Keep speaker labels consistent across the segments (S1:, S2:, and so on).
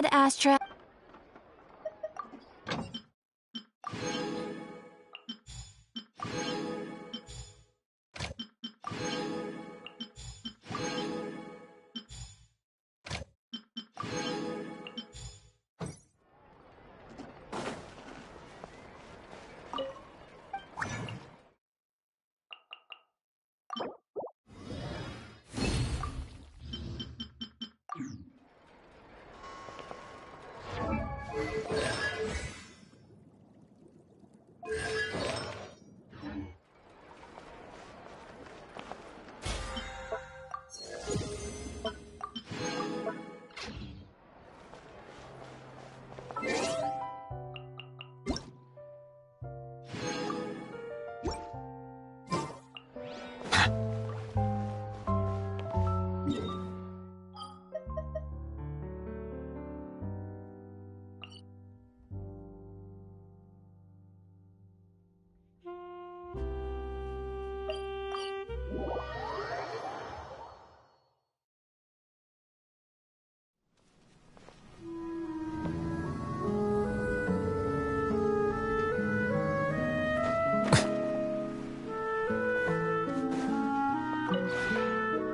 S1: Ad Astra.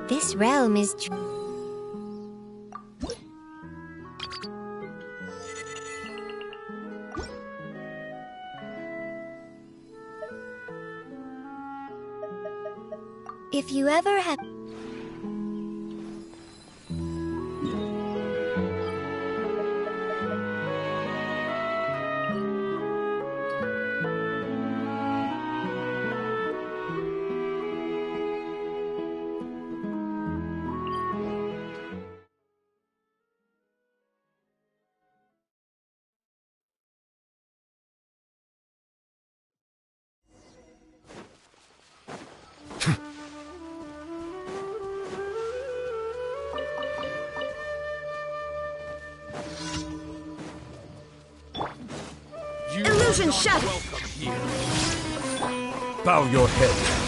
S1: This realm is if you ever have illusion shattered.
S2: Bow your head.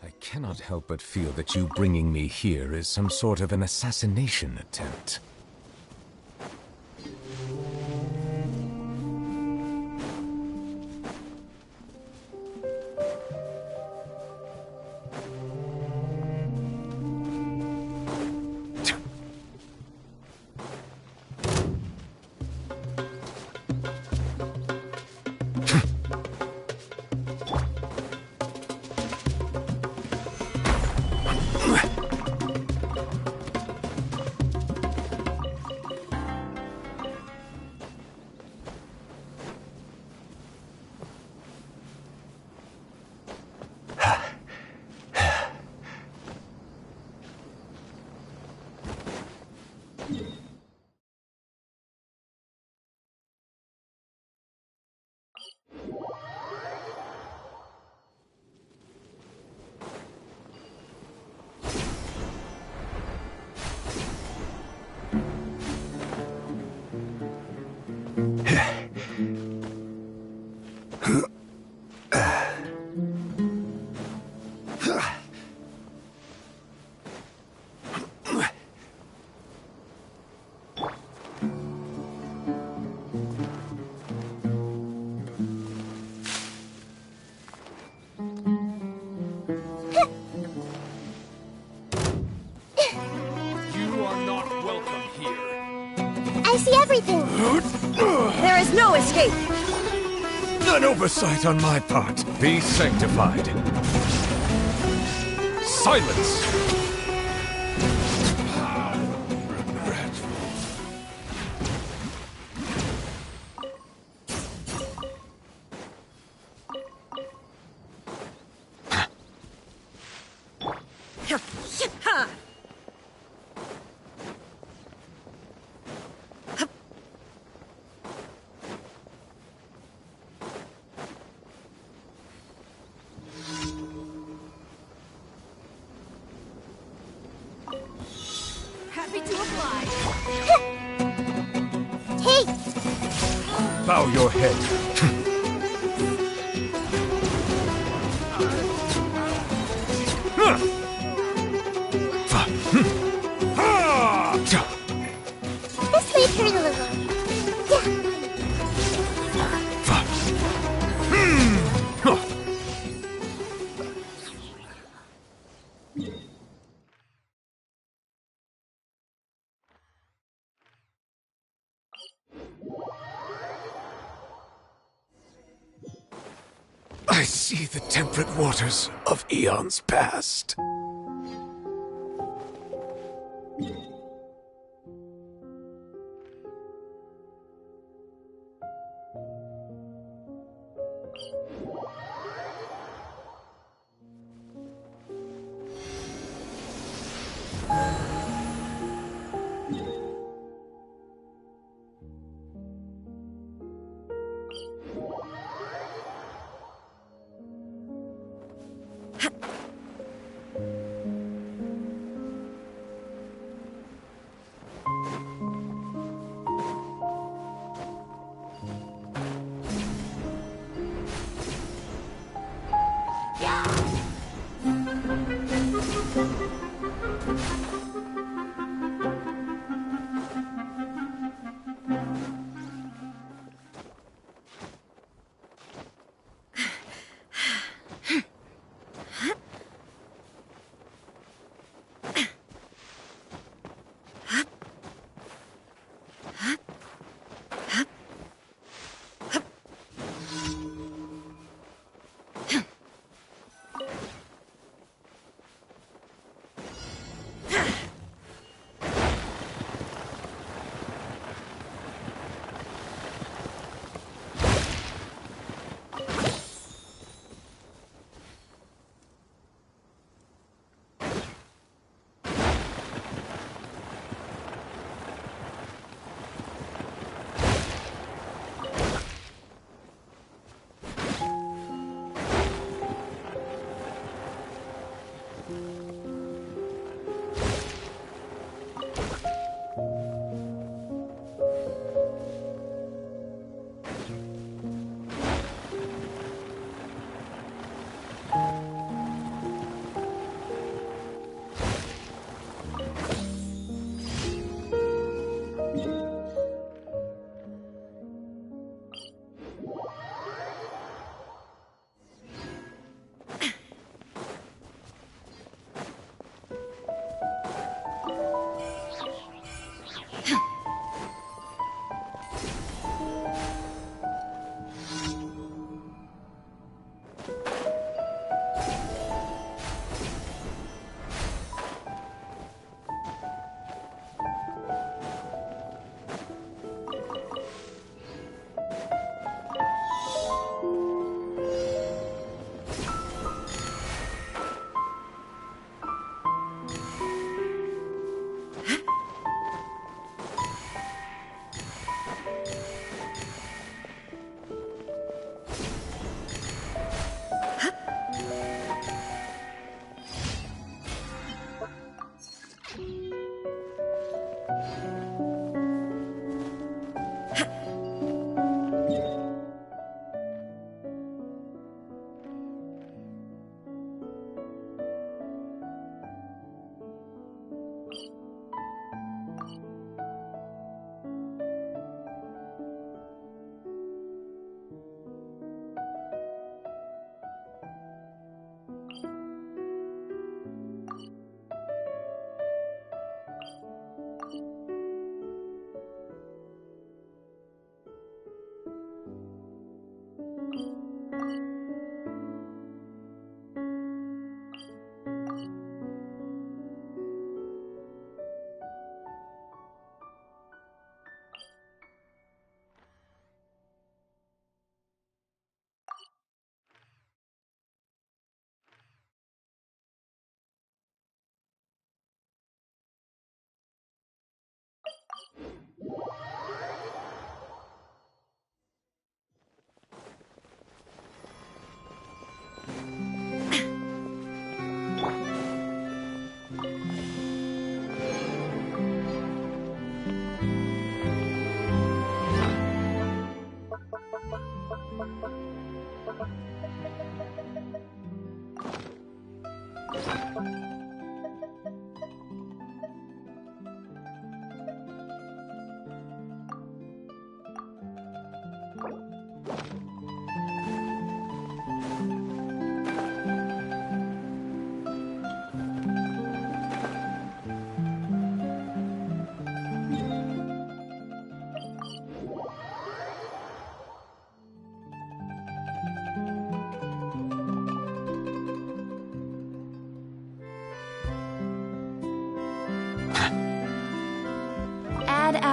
S2: I cannot help but feel that you bringing me here is some sort of an assassination attempt.
S1: I see everything. There is no escape.
S2: An oversight on my part. Be sanctified. Silence! Bow your head.
S1: This way, Turtle.
S2: I see the temperate waters of eons past.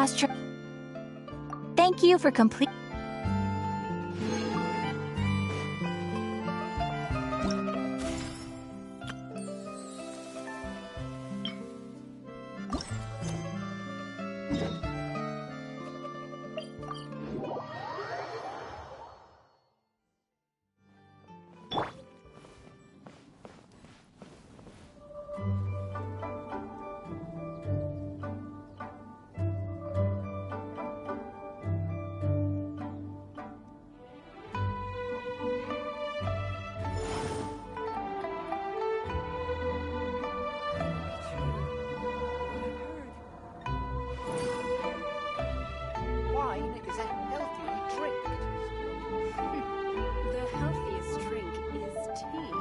S3: last trip. Thank you for complete.
S4: Wine is a healthy drink.
S5: The healthiest drink is tea.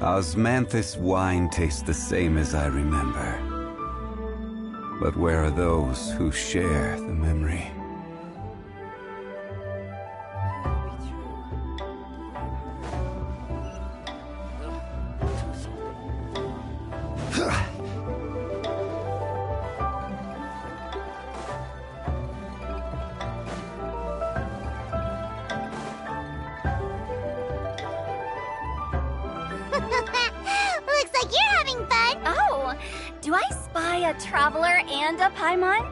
S6: Osmanthus wine tastes the same as I remember. But where are those who share the memory?
S1: Looks like you're having fun.
S3: Oh, do I spy a traveler and a Paimon?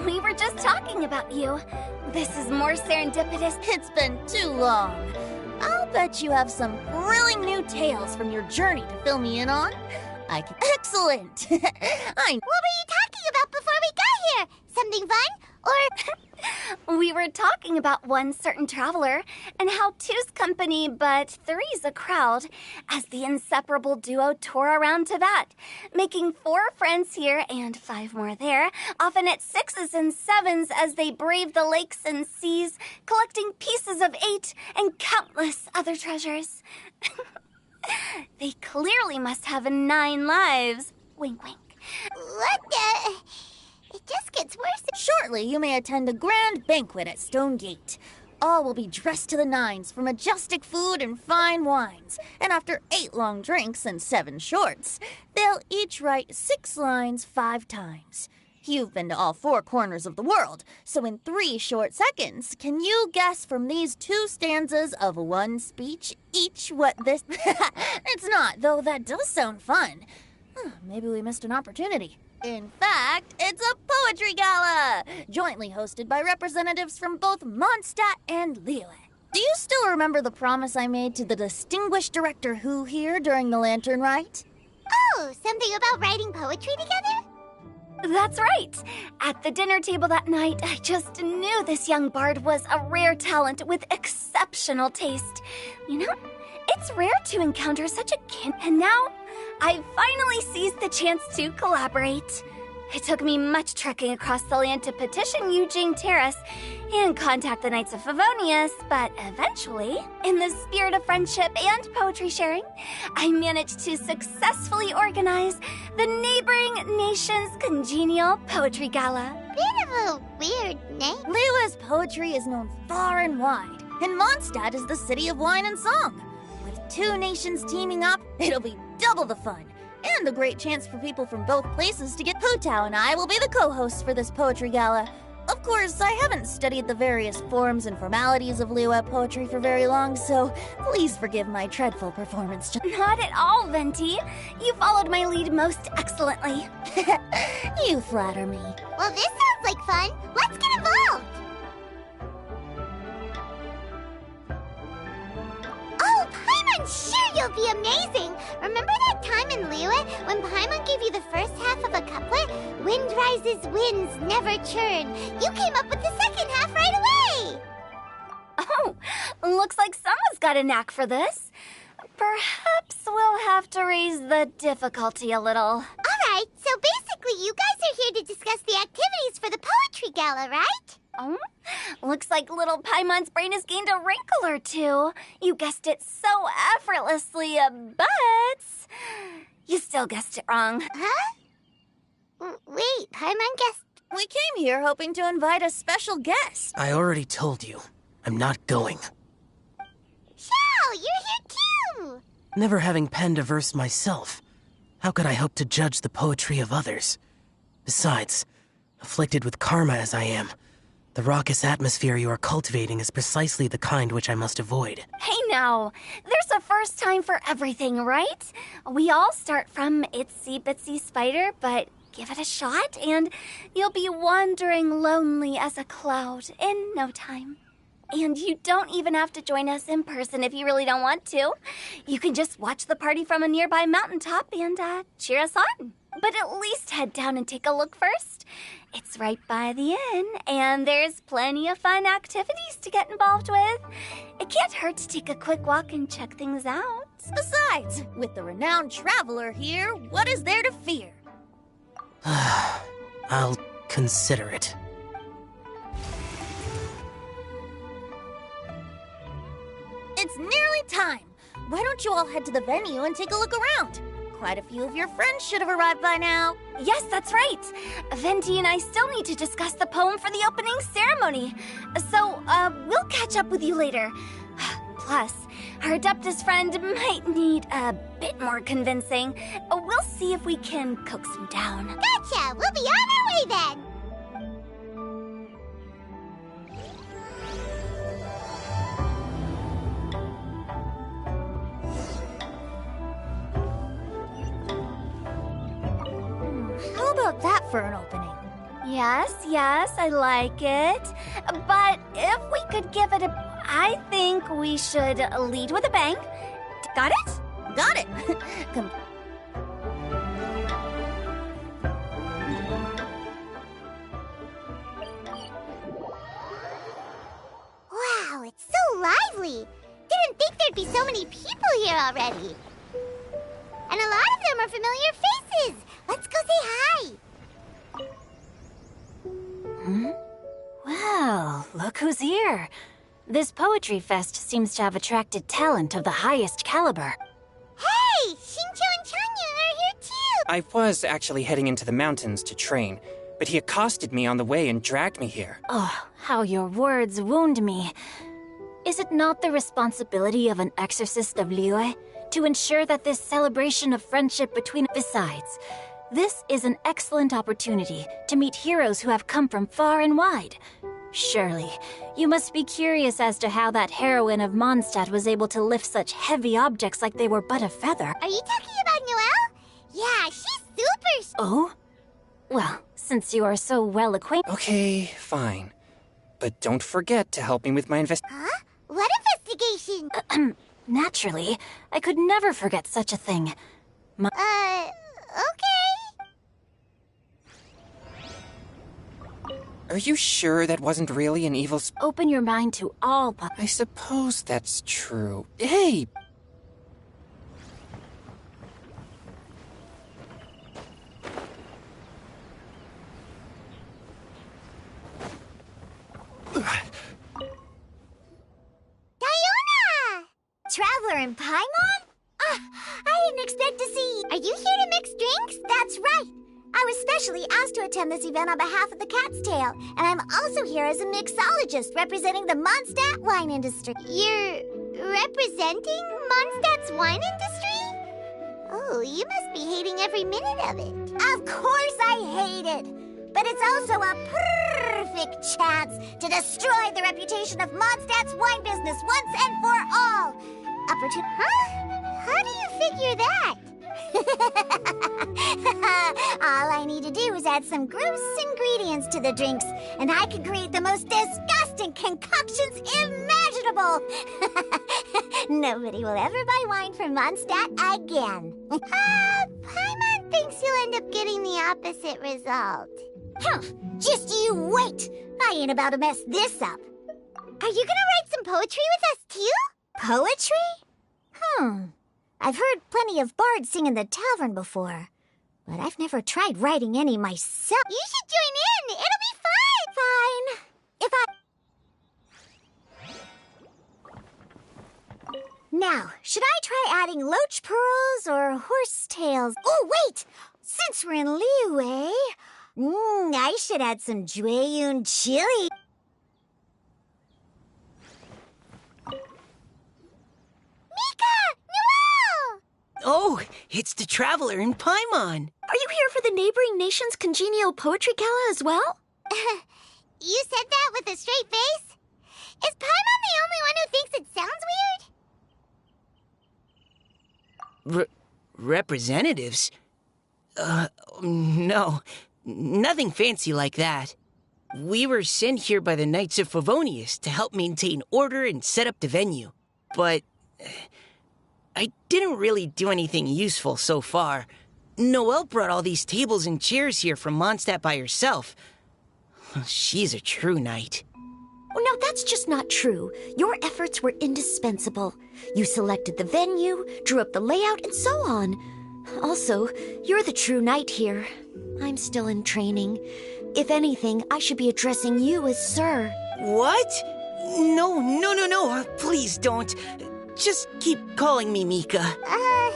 S3: We were just talking about you. This is more serendipitous. It's been too long. I'll bet you have some thrilling new tales from your journey to fill me in on. Excellent.
S1: What were you talking about before we got here? Something fun? Or
S3: We were talking about one certain traveler and how two's company but three's a crowd as the inseparable duo tore around to that, making 4 friends here and 5 more there, often at 6s and 7s as they braved the lakes and seas, collecting pieces of 8 and countless other treasures. They clearly must have 9 lives. Wink, wink.
S1: what the? It just gets worse.
S3: Shortly, you may attend a grand banquet at Stone Gate. All will be dressed to the nines for majestic food and fine wines. And after 8 long drinks and 7 shorts, they'll each write 6 lines 5 times. You've been to all 4 corners of the world, so in 3 short seconds, can you guess from these 2 stanzas of 1 speech each what this... It's not, though that does sound fun. Maybe we missed an opportunity. In fact, it's a poetry gala, jointly hosted by representatives from both Mondstadt and Liyue. Do you still remember the promise I made to the distinguished director Who here during the Lantern Rite?
S1: Oh, something about writing poetry together?
S3: That's right. At the dinner table that night, I just knew this young bard was a rare talent with exceptional taste. You know, it's rare to encounter such a kin, and now I've finally seized the chance to collaborate. It took me much trekking across the land to petition Eugene Terrace and contact the Knights of Favonius, but eventually, in the spirit of friendship and poetry sharing, I managed to successfully organize the neighboring nation's congenial poetry gala.
S1: Bit of a weird name.
S3: Liyue's poetry is known far and wide, and Mondstadt is the city of wine and song. With 2 nations teaming up, it'll be double the fun, and a great chance for people from both places to get Putao and I will be the co-hosts for this poetry gala. Of course, I haven't studied the various forms and formalities of Liyue poetry for very long, so please forgive my dreadful performance. Not at all, Venti. You followed my lead most excellently. You flatter me.
S1: Well, this sounds like fun. Let's get involved. Oh, Paimon, sure you'll be amazing. Remember that time in Liyue when Paimon gave you the first half of a couplet? Wind rises, winds never churn. You came up with the second half right away.
S3: Oh, looks like someone's got a knack for this. Perhaps we'll have to raise the difficulty a little.
S1: All right, so basically you guys are here to discuss the activities for the poetry gala, right?
S3: Oh, looks like little Paimon's brain has gained a wrinkle or 2. You guessed it so effortlessly, but you still guessed it wrong.
S1: Huh? Wait, Paimon guessed...
S3: We came here hoping to invite a special guest.
S4: I already told you. I'm not going.
S1: Xiao, you're here too!
S7: Never having penned a verse myself, how could I hope to judge the poetry of others? Besides, afflicted with karma as I am, the raucous atmosphere you are cultivating is precisely the kind which I must avoid.
S8: Hey now, there's a first time for everything, right? We all start from itsy bitsy spider, but give it a shot and you'll be wandering lonely as a cloud in no time. And you don't even have to join us in person if you really don't want to. You can just watch the party from a nearby mountaintop and cheer us on. But at least head down and take a look first. It's right by the inn, and there's plenty of fun activities to get involved with. It can't hurt to take a quick walk and check things out.
S3: Besides, with the renowned traveler here, what is there to fear?
S7: I'll consider it.
S3: It's nearly time. Why don't you all head to the venue and take a look around? Quite a few of your friends should have arrived by now.
S8: Yes, that's right. Venti and I still need to discuss the poem for the opening ceremony. So, we'll catch up with you later. Plus, our Adeptus friend might need a bit more convincing. We'll see if we can coax him down.
S1: Gotcha! We'll be on our way then!
S3: How about that for an opening?
S8: Yes, I like it. But if we could give it I think we should lead with a bang. Got it?
S3: Got it!
S1: Wow, it's so lively! Didn't think there'd be so many people here already. And a lot of them are familiar faces! Let's go say hi!
S8: Well, look who's here. This poetry fest seems to have attracted talent of the highest caliber.
S1: Hey! Shincho and Changyun are here too!
S9: I was actually heading into the mountains to train, but he accosted me on the way and dragged me here.
S8: Oh, how your words wound me. Is it not the responsibility of an exorcist of Liyue to ensure that this celebration of friendship between... Besides, this is an excellent opportunity to meet heroes who have come from far and wide. Surely, you must be curious as to how that heroine of Mondstadt was able to lift such heavy objects like they were but a feather.
S1: Are you talking about Noelle? Yeah, she's super...
S8: Oh? Well, since you are so well acquainted...
S9: Okay, fine. But don't forget to help me with my
S1: Huh? What investigation?
S8: Naturally, I could never forget such a thing.
S1: Okay.
S9: Are you sure that wasn't really an evil
S8: Open your mind to all
S9: I suppose that's true. Hey!
S1: Diona! Traveler in Paimon? I didn't expect to see... Are you here to mix drinks? That's right. I was specially asked to attend this event on behalf of the Cat's Tail, and I'm also here as a mixologist representing the Mondstadt wine industry. You're representing Mondstadt's wine industry? Oh, you must be hating every minute of it. Of course I hate it, but it's also a perfect chance to destroy the reputation of Mondstadt's wine business once and for all. Huh? How do you figure that? All I need to do is add some gross ingredients to the drinks, and I can create the most disgusting concoctions imaginable. Nobody will ever buy wine from Mondstadt again. Paimon thinks you'll end up getting the opposite result. Just you wait. I ain't about to mess this up. Are you gonna write some poetry with us too? Poetry? I've heard plenty of bards sing in the tavern before, but I've never tried writing any myself. You should join in! It'll be fun! Fine. Now, should I try adding loach pearls or horse tails? Oh, wait! Since we're in Liyue, I should add some Jueyun chili. Mika! Noelle!
S7: It's the Traveler in Paimon.
S8: Are you here for the neighboring nation's congenial poetry gala as well?
S1: You said that with a straight face? Is Paimon the only one who thinks it sounds weird?
S7: Representatives? No. Nothing fancy like that. We were sent here by the Knights of Favonius to help maintain order and set up the venue. But I didn't really do anything useful so far. Noelle brought all these tables and chairs here from Mondstadt by herself. She's a true knight.
S10: Oh, no, that's just not true. Your efforts were indispensable. You selected the venue, drew up the layout, and so on. Also, you're the true knight here. I'm still in training. If anything, I should be addressing you as Sir.
S7: What? No. Please don't. Just keep calling me Mika.
S1: Why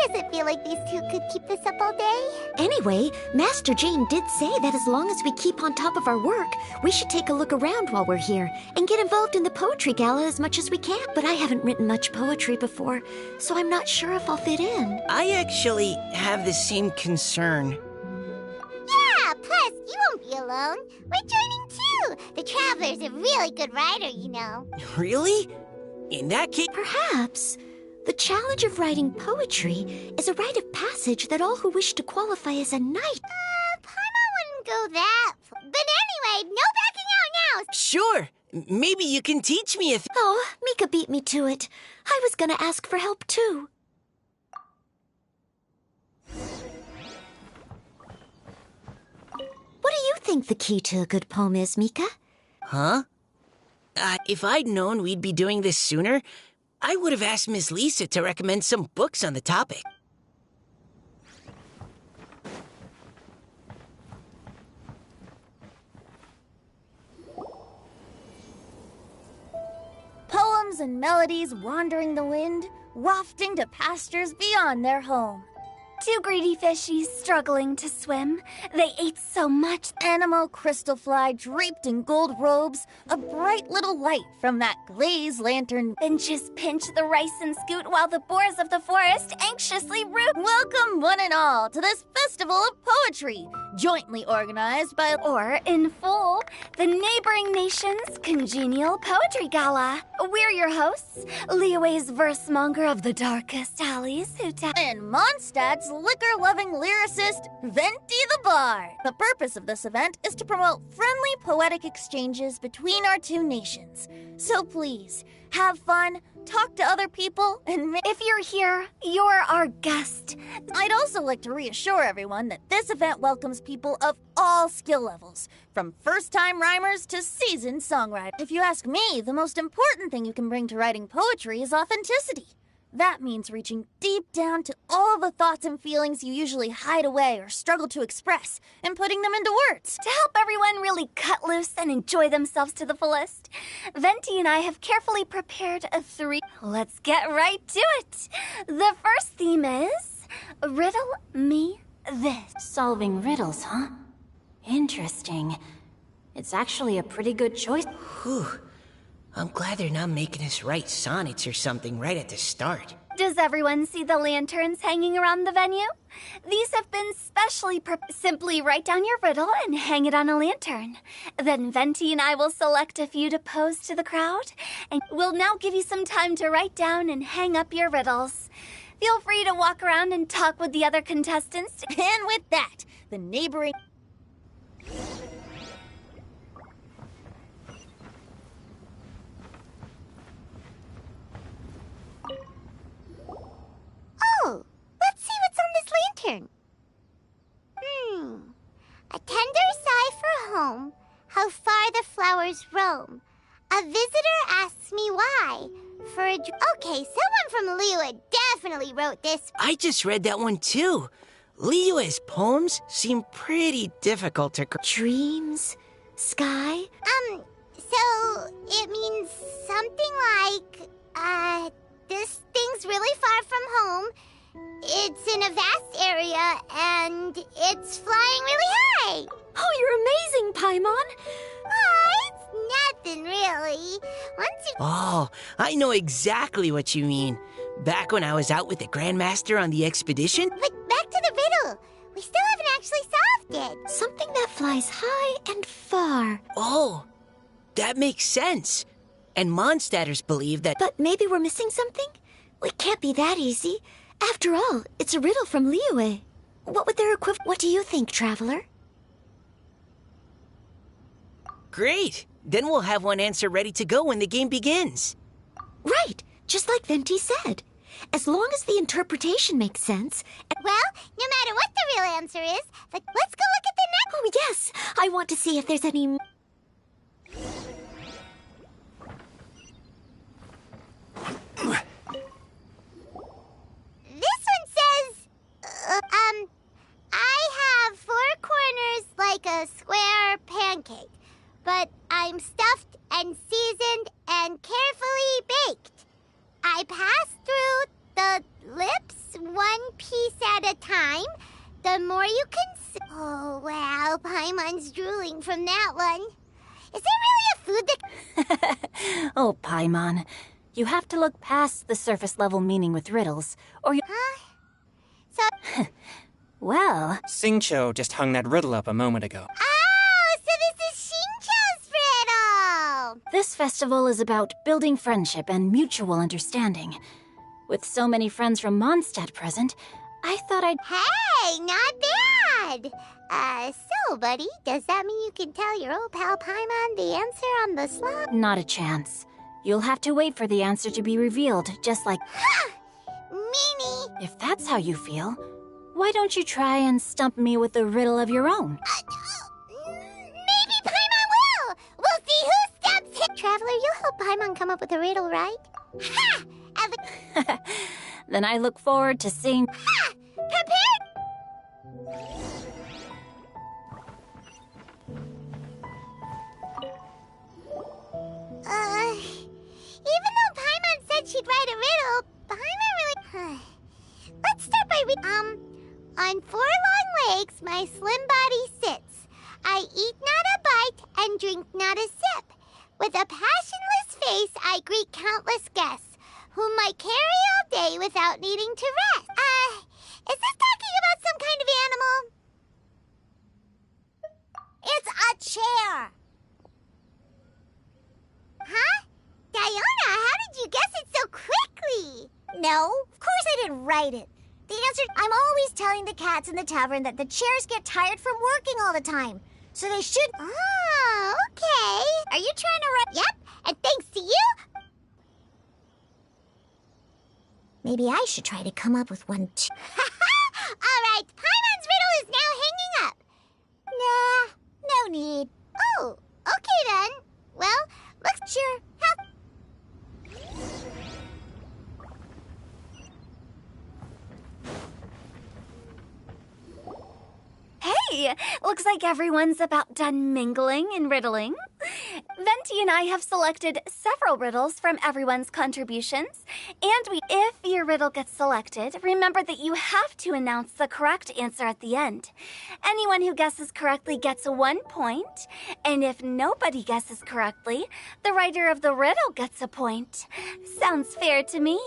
S1: does it feel like these two could keep this up all day?
S10: Anyway, Master Jane did say that as long as we keep on top of our work, we should take a look around while we're here and get involved in the poetry gala as much as we can. But I haven't written much poetry before, so I'm not sure if I'll fit in.
S7: I actually have the same concern.
S1: Yeah, plus, you won't be alone. We're joining too. The Traveler's a really good writer, you know.
S7: Really? In that case...
S10: Perhaps. The challenge of writing poetry is a rite of passage that all who wish to qualify as a knight...
S1: Paimon wouldn't go that far. But anyway, no backing out now.
S7: Sure. Maybe you can teach me if...
S10: Oh, Mika beat me to it. I was gonna ask for help too. What do you think the key to a good poem is, Mika?
S7: Huh? If I'd known we'd be doing this sooner, I would have asked Miss Lisa to recommend some books on the topic.
S3: Poems and melodies wandering the wind, wafting to pastures beyond their home.
S8: Two greedy fishies struggling to swim. They ate so much.
S3: Animal crystal fly draped in gold robes, a bright little light from that glazed lantern.
S8: Benches pinch the rice and scoot while the boars of the forest anxiously root.
S3: Welcome one and all to this festival of poetry, jointly organized by...
S8: Or, in full, the neighboring nation's congenial poetry gala. We're your hosts, Liyue's verse-monger of the darkest alleys,
S3: and Mondstadt's liquor-loving lyricist, Venti the Bard. The purpose of this event is to promote friendly poetic exchanges between our two nations. So please, have fun, talk to other people, and
S8: if you're here, you're our guest.
S3: I'd also like to reassure everyone that this event welcomes people of all skill levels, from first-time rhymers to seasoned songwriters. If you ask me, the most important thing you can bring to writing poetry is authenticity. That means reaching deep down to all the thoughts and feelings you usually hide away or struggle to express, and putting them into words.
S8: To help everyone really cut loose and enjoy themselves to the fullest, Venti and I have carefully prepared a 3. Let's get right to it. The first theme is Riddle Me This.
S10: Solving riddles, huh? Interesting. It's actually a pretty good choice.
S7: Whew. I'm glad they're not making us write sonnets or something right at the start.
S8: Does everyone see the lanterns hanging around the venue? These have been specially Simply write down your riddle and hang it on a lantern. Then Venti and I will select a few to pose to the crowd, and we'll now give you some time to write down and hang up your riddles. Feel free to walk around and talk with the other contestants.
S3: And with that, the neighboring...
S1: Oh, let's see what's on this lantern. A tender sigh for home, how far the flowers roam. A visitor asks me why. Okay, someone from Liyue definitely wrote this.
S7: I just read that one too. Liyue's poems seem pretty difficult to...
S10: Dreams? Sky?
S1: So it means something like, this thing's really far from home. It's in a vast area, and it's flying really high.
S10: Oh, you're amazing, Paimon.
S1: It's nothing really.
S7: Oh, I know exactly what you mean.
S11: Back when I was out with the Grandmaster on the expedition?
S1: But back to the riddle. We still haven't actually solved it.
S10: Something that flies high and far.
S11: Oh, that makes sense. And Mondstadters believe that...
S10: But maybe we're missing something? It can't be that easy. After all, it's a riddle from Liyue. What would their equivalent... What do you think, Traveler?
S11: Great! Then we'll have one answer ready to go when the game begins.
S10: Right, just like Venti said. As long as the interpretation makes sense...
S1: Well, no matter what the real answer is, let's go look at the next...
S10: Oh, yes! I want to see if there's any...
S1: This one says... I have 4 corners like a square pancake, but I'm stuffed and seasoned and carefully baked. I pass through the lips 1 piece at a time. The more you can... Oh, wow, Paimon's drooling from that one. Is there really a food that...
S8: Oh, Paimon. You have to look past the surface-level meaning with riddles, or you...
S1: Huh? So...
S8: Well...
S9: Xingqiu just hung that riddle up a moment ago.
S1: Oh, so this is Xingqiu's riddle!
S8: This festival is about building friendship and mutual understanding. With so many friends from Mondstadt present, I thought I'd...
S1: Hey, not bad! So, buddy, does that mean you can tell your old pal Paimon the answer on the slot?
S8: Not a chance. You'll have to wait for the answer to be revealed, just like...
S1: Ha! Meanie!
S8: If that's how you feel, why don't you try and stump me with a riddle of your own?
S1: Maybe Paimon will! We'll see who stumps him! Traveler, you'll help Paimon come up with a riddle, right? Ha!
S8: Then I look forward to seeing...
S1: Ha! Prepared? Even though Paimon said she'd write a riddle, Paimon really... Let's start by on 4 long legs, my slim body sits. I eat not a bite and drink not a sip. With a passionless face, I greet countless guests, whom I carry all day without needing to rest. Is this talking about some kind of animal? It's a chair. Huh? Diona, how did you guess it so quickly? No, of course I didn't write it. The answer, I'm always telling the cats in the tavern that the chairs get tired from working all the time. So they should... Oh, okay. Are you trying to write... Yep, and thanks to you... Maybe I should try to come up with one too. All right, Paimon's riddle is now hanging up. Nah, no need. Oh, okay then. Well, let's sure.
S8: Hey, looks like everyone's about done mingling and riddling. Venti and I have selected several riddles from everyone's contributions. And if your riddle gets selected, remember that you have to announce the correct answer at the end. Anyone who guesses correctly gets 1 point. And if nobody guesses correctly, the writer of the riddle gets a point. Sounds fair to me.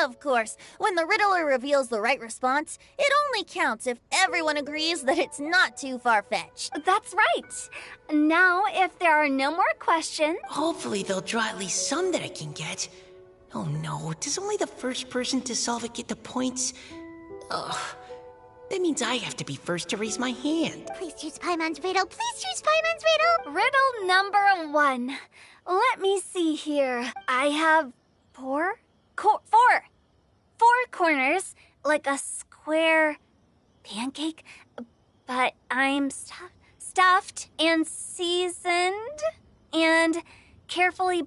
S3: Of course, when the riddler reveals the right response, it only counts if everyone agrees that it's not too far-fetched.
S8: That's right. Now, if there are no more questions...
S11: Hopefully they'll draw at least some that I can get. Oh no, does only the first person to solve it get the points? Ugh. That means I have to be first to raise my hand.
S1: Please choose Paimon's riddle. Please choose Paimon's riddle.
S8: Riddle number 1. Let me see here. I have 4 corners, like a square pancake, but I'm stuffed and seasoned and carefully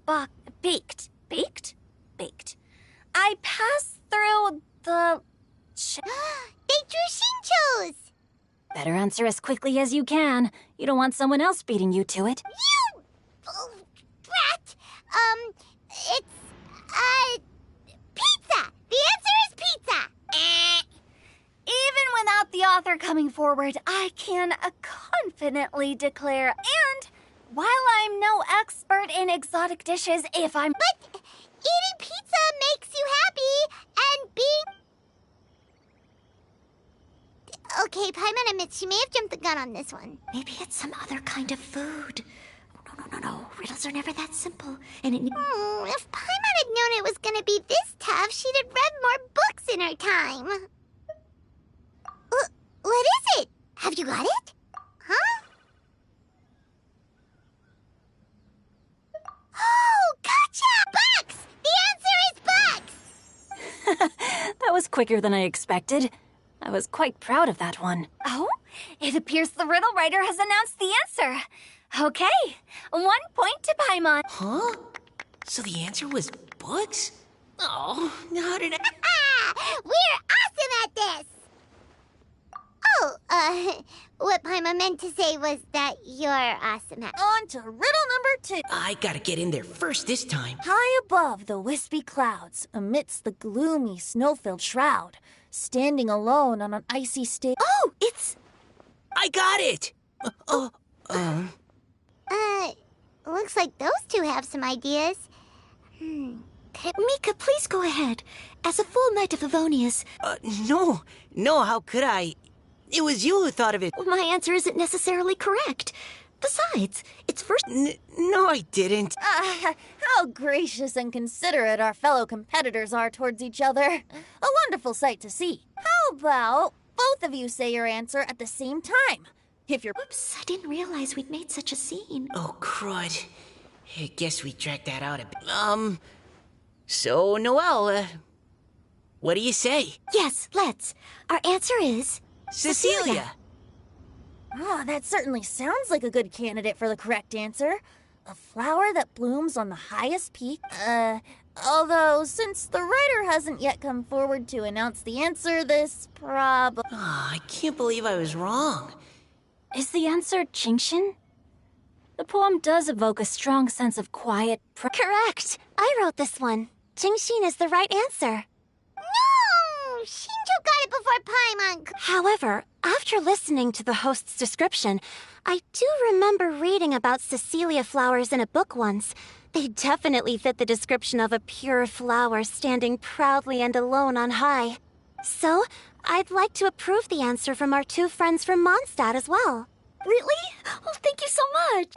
S8: baked. Baked. I pass through the...
S1: They drew Xingqiu's!
S8: Better answer as quickly as you can. You don't want someone else beating you to it.
S1: You... brat! It's... pizza! The answer is pizza!
S8: Even without the author coming forward, I can confidently declare, and while I'm no expert in exotic dishes, if I'm...
S1: But eating pizza makes you happy, be? Okay, Paimon admits she may have jumped the gun on this one.
S10: Maybe it's some other kind of food. No. Riddles are never that simple. And it...
S1: If Paimon had known it was gonna be this tough, she'd have read more books in her time. What is it? Have you got it? Huh? Oh, gotcha! Bucks! The answer is bucks!
S5: That was quicker than I expected. I was quite proud of that one.
S8: Oh, it appears the riddle writer has announced the answer. Okay, 1 point to Paimon.
S11: Huh? So the answer was books? Oh, how did I...
S1: We're awesome at this! Oh, what Paimon meant to say was that you're awesome at...
S3: On to riddle number 2.
S11: I gotta get in there first this time.
S3: High above the wispy clouds, amidst the gloomy snow-filled shroud, standing alone on an icy stage...
S10: Oh, it's...
S11: I got it!
S1: Looks like those two have some ideas.
S10: Mika, please go ahead. As a full knight of Avonius...
S11: No, how could I? It was you who thought of it.
S10: My answer isn't necessarily correct. Besides, it's first...
S11: No, I didn't.
S3: How gracious and considerate our fellow competitors are towards each other. A wonderful sight to see. How about both of you say your answer at the same time? If you're...
S10: Oops, I didn't realize we'd made such a scene.
S11: Oh, crud. I guess we dragged that out a bit. So, Noelle, what do you say?
S10: Yes, let's. Our answer is...
S11: Cecilia!
S3: Oh, that certainly sounds like a good candidate for the correct answer. A flower that blooms on the highest peak. Although, since the writer hasn't yet come forward to announce the answer, this
S11: Oh, I can't believe I was wrong.
S5: Is the answer Genshin? The poem does evoke a strong sense of quiet...
S8: Correct! I wrote this one. Genshin is the right answer.
S1: No! Shinjo got it before Paimon.
S8: However, after listening to the host's description, I do remember reading about Cecilia flowers in a book once. They definitely fit the description of a pure flower standing proudly and alone on high. So, I'd like to approve the answer from our 2 friends from Mondstadt as well.
S10: Really? Oh, thank you so much.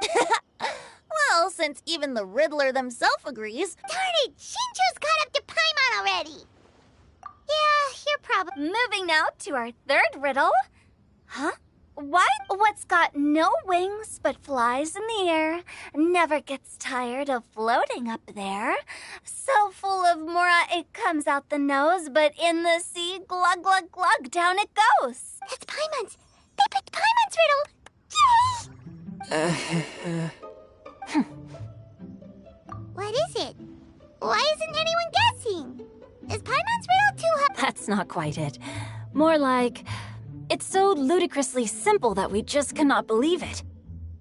S3: Well, since even the Riddler themselves agrees...
S1: Darn it! Shinjo's caught up to Paimon already! Yeah, you're probably...
S8: Moving now to our 3rd riddle. Huh? What's got no wings but flies in the air, never gets tired of floating up there, so full of mora it comes out the nose, but in the sea, glug, glug, glug, down it goes.
S1: That's Paimon's! They picked Paimon's riddle! Yay! What is it? Why isn't anyone guessing? Is Paimon's riddle too hard?
S5: That's not quite it. More like... It's so ludicrously simple that we just cannot believe it.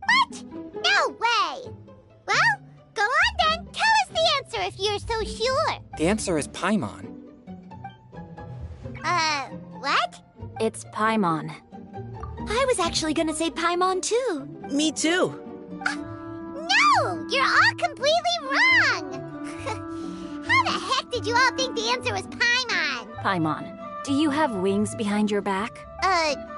S1: What? No way! Well, go on then. Tell us the answer if you're so sure.
S9: The answer is Paimon.
S1: What?
S5: It's Paimon.
S10: I was actually gonna say Paimon too.
S11: Me too.
S1: No! You're all completely wrong! How the heck did you all think the answer was Paimon?
S5: Paimon, do you have wings behind your back?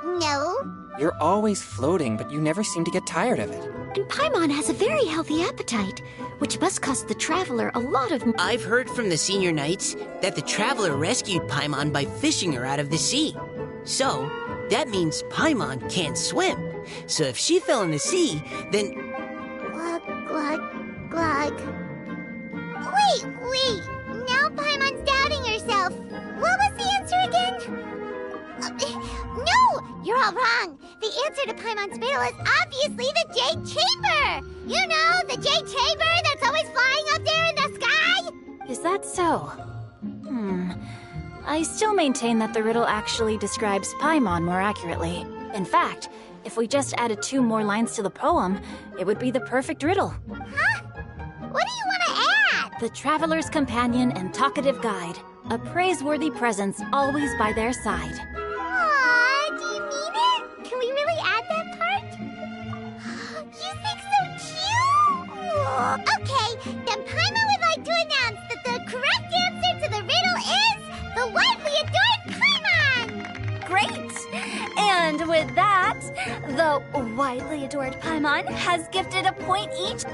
S1: No.
S9: You're always floating, but you never seem to get tired of it.
S10: And Paimon has a very healthy appetite, which must cost the Traveler a lot of...
S11: I've heard from the senior knights that the Traveler rescued Paimon by fishing her out of the sea. So, that means Paimon can't swim. So if she fell in the sea, then...
S1: Glug, glug, glug. Wait! Now Paimon's doubting herself. What was the answer again? No! You're all wrong. The answer to Paimon's riddle is obviously the Jade Chamber! You know, the Jade Chamber that's always flying up there in the sky?
S5: Is that so? I still maintain that the riddle actually describes Paimon more accurately. In fact, if we just added 2 more lines to the poem, it would be the perfect riddle.
S1: Huh? What do you want to add?
S5: The traveler's companion and talkative guide, a praiseworthy presence always by their side.
S1: Aww, do you mean it? Can we really add that part? You think so too? Okay, then Paimon would like to announce that the correct answer to the riddle is the one
S8: widely adored Paimon has gifted a point each.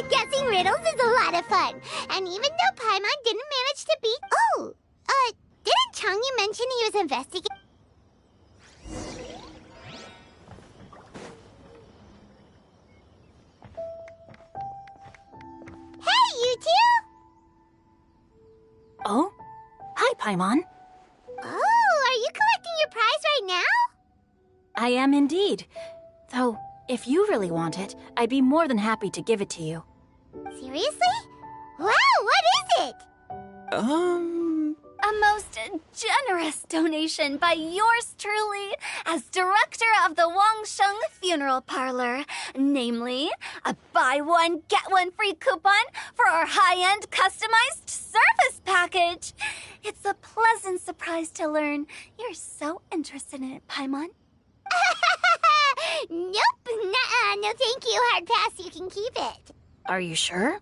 S1: Guessing riddles is a lot of fun. And even though Paimon didn't manage to beat... Oh! Didn't Changyu mention he was investigating... Hey, you two!
S5: Oh? Hi, Paimon.
S1: Oh, are you collecting your prize right now?
S5: I am indeed. Though, if you really want it, I'd be more than happy to give it to you.
S1: Seriously? Wow, what is it?
S8: A most generous donation by yours truly as director of the Wangsheng Funeral Parlor. Namely, a buy one, get one free coupon for our high-end customized service package. It's a pleasant surprise to learn you're so interested in it, Paimon.
S1: Nope, nuh-uh, no thank you, hard pass, you can keep it.
S5: Are you sure?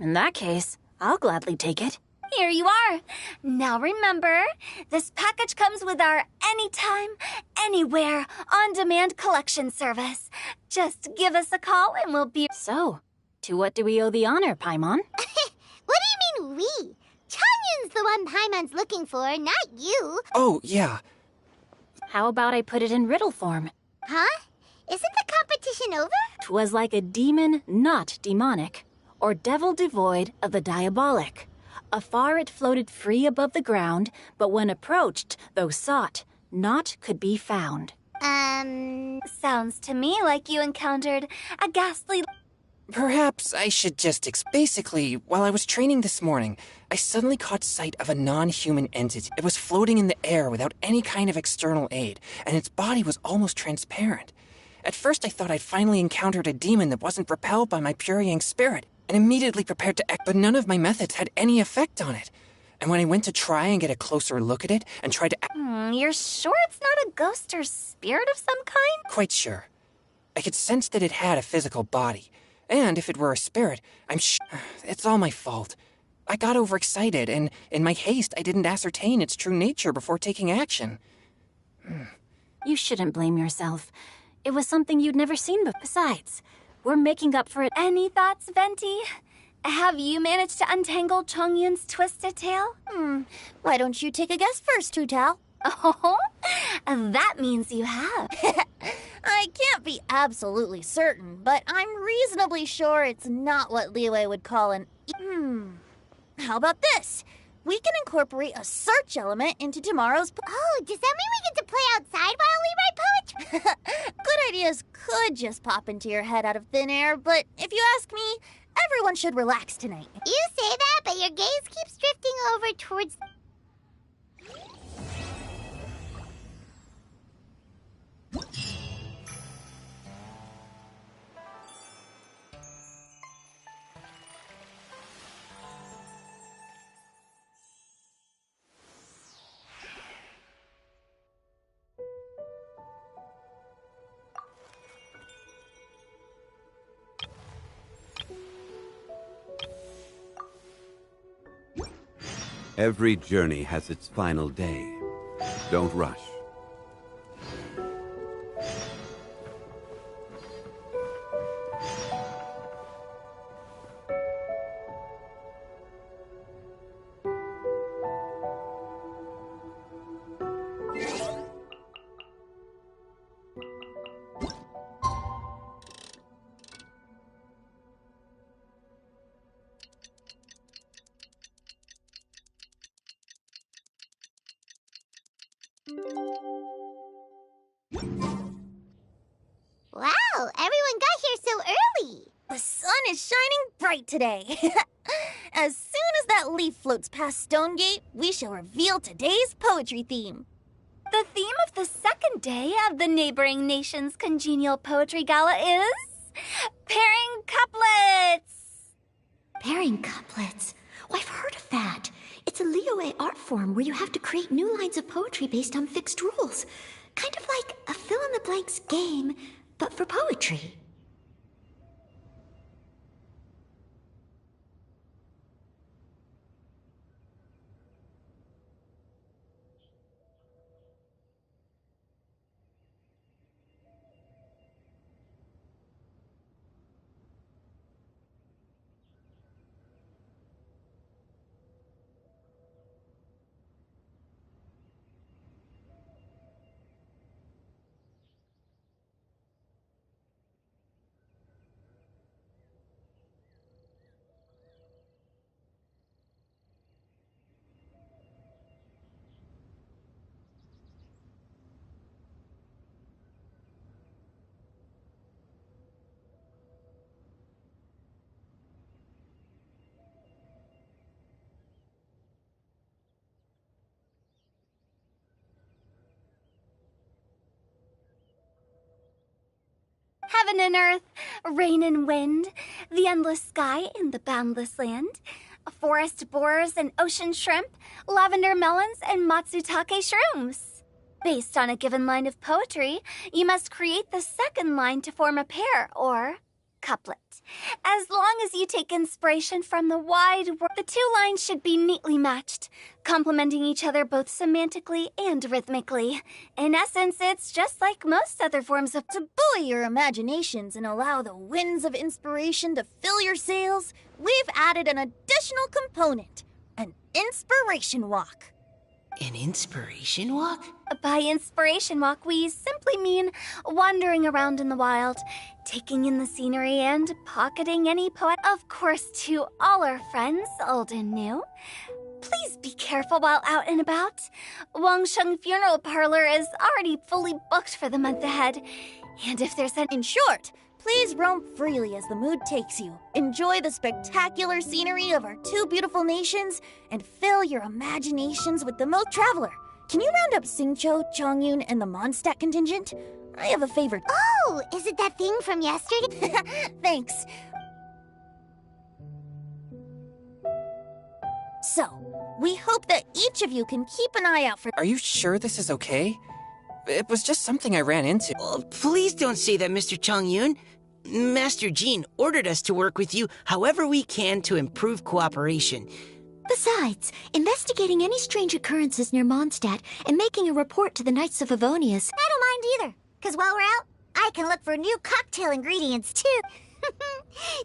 S5: In that case, I'll gladly take it.
S8: Here you are. Now remember, this package comes with our anytime, anywhere, on-demand collection service. Just give us a call and we'll be...
S5: So, to what do we owe the honor, Paimon?
S1: What do you mean we? Changyun's the one Paimon's looking for, not you.
S9: Oh, yeah.
S5: How about I put it in riddle form?
S1: Huh? Isn't the competition over?
S5: 'Twas like a demon not demonic, or devil devoid of the diabolic. Afar it floated free above the ground, but when approached, though sought, naught could be found.
S8: Sounds to me like you encountered a ghastly...
S9: Perhaps I should just basically, while I was training this morning, I suddenly caught sight of a non-human entity. It was floating in the air without any kind of external aid, and its body was almost transparent. At first I thought I'd finally encountered a demon that wasn't repelled by my pure yang spirit, and immediately prepared to act, but none of my methods had any effect on it. And when I went to try and get a closer look at it, and tried to act...
S8: You're sure it's not a ghost or spirit of some kind?
S9: Quite sure. I could sense that it had a physical body. And if it were a spirit, I'm sure... It's all my fault. I got overexcited, and in my haste, I didn't ascertain its true nature before taking action.
S5: You shouldn't blame yourself. It was something you'd never seen before. Besides, we're making up for it.
S8: Any thoughts, Venti? Have you managed to untangle Chongyun's twisted tail?
S3: Why don't you take a guess first, Tutao?
S8: Oh, that means you have.
S3: I can't be absolutely certain, but I'm reasonably sure it's not what Liyue would call an... How about this? We can incorporate a search element into tomorrow's...
S1: Oh, does that mean we get to play outside while we write poetry?
S3: Good ideas could just pop into your head out of thin air, but if you ask me, everyone should relax tonight.
S1: You say that, but your gaze keeps drifting over towards...
S6: Every journey has its final day. Don't rush.
S1: Wow, everyone got here so early.
S3: The sun is shining bright today. As soon as that leaf floats past Stonegate, we shall reveal today's poetry theme.
S8: The theme of the second day of the neighboring nation's congenial poetry gala is... pairing couplets!
S10: Pairing couplets? Oh, I've heard of that. It's a Liyue art form where you have to create new lines of poetry based on fixed rules. Kind of like a fill-in-the-blanks game, but for poetry.
S8: heaven and earth, rain and wind, the endless sky and the boundless land, forest borers and ocean shrimp, lavender melons and matsutake shrooms. Based on a given line of poetry, you must create the second line to form a pair, or couplet. As long as you take inspiration from the wide world, the two lines should be neatly matched, complementing each other both semantically and rhythmically. In essence, it's just like most other forms of...
S3: To buoy your imaginations and allow the winds of inspiration to fill your sails, we've added an additional component, an inspiration walk.
S11: An inspiration walk?
S8: By inspiration walk, we simply mean wandering around in the wild, taking in the scenery and pocketing any poet. Of course, to all our friends, old and new, please be careful while out and about. Wangsheng Funeral Parlor is already fully booked for the month ahead. And if there's an...
S3: In short, please roam freely as the mood takes you. Enjoy the spectacular scenery of our two beautiful nations and fill your imaginations with the most traveler. Can you round up Xingqiu, Chongyun, and the Mondstadt contingent? I have a favorite.
S1: Oh, is it that thing from yesterday?
S3: Thanks. So, we hope that each of you can keep an eye out for...
S9: Are you sure this is okay? It was just something I ran into.
S11: Oh, please don't say that, Mr. Chongyun. Master Jean ordered us to work with you however we can to improve cooperation.
S10: Besides, investigating any strange occurrences near Mondstadt and making a report to the Knights of Avonius.
S1: I don't mind either, because while we're out, I can look for new cocktail ingredients too.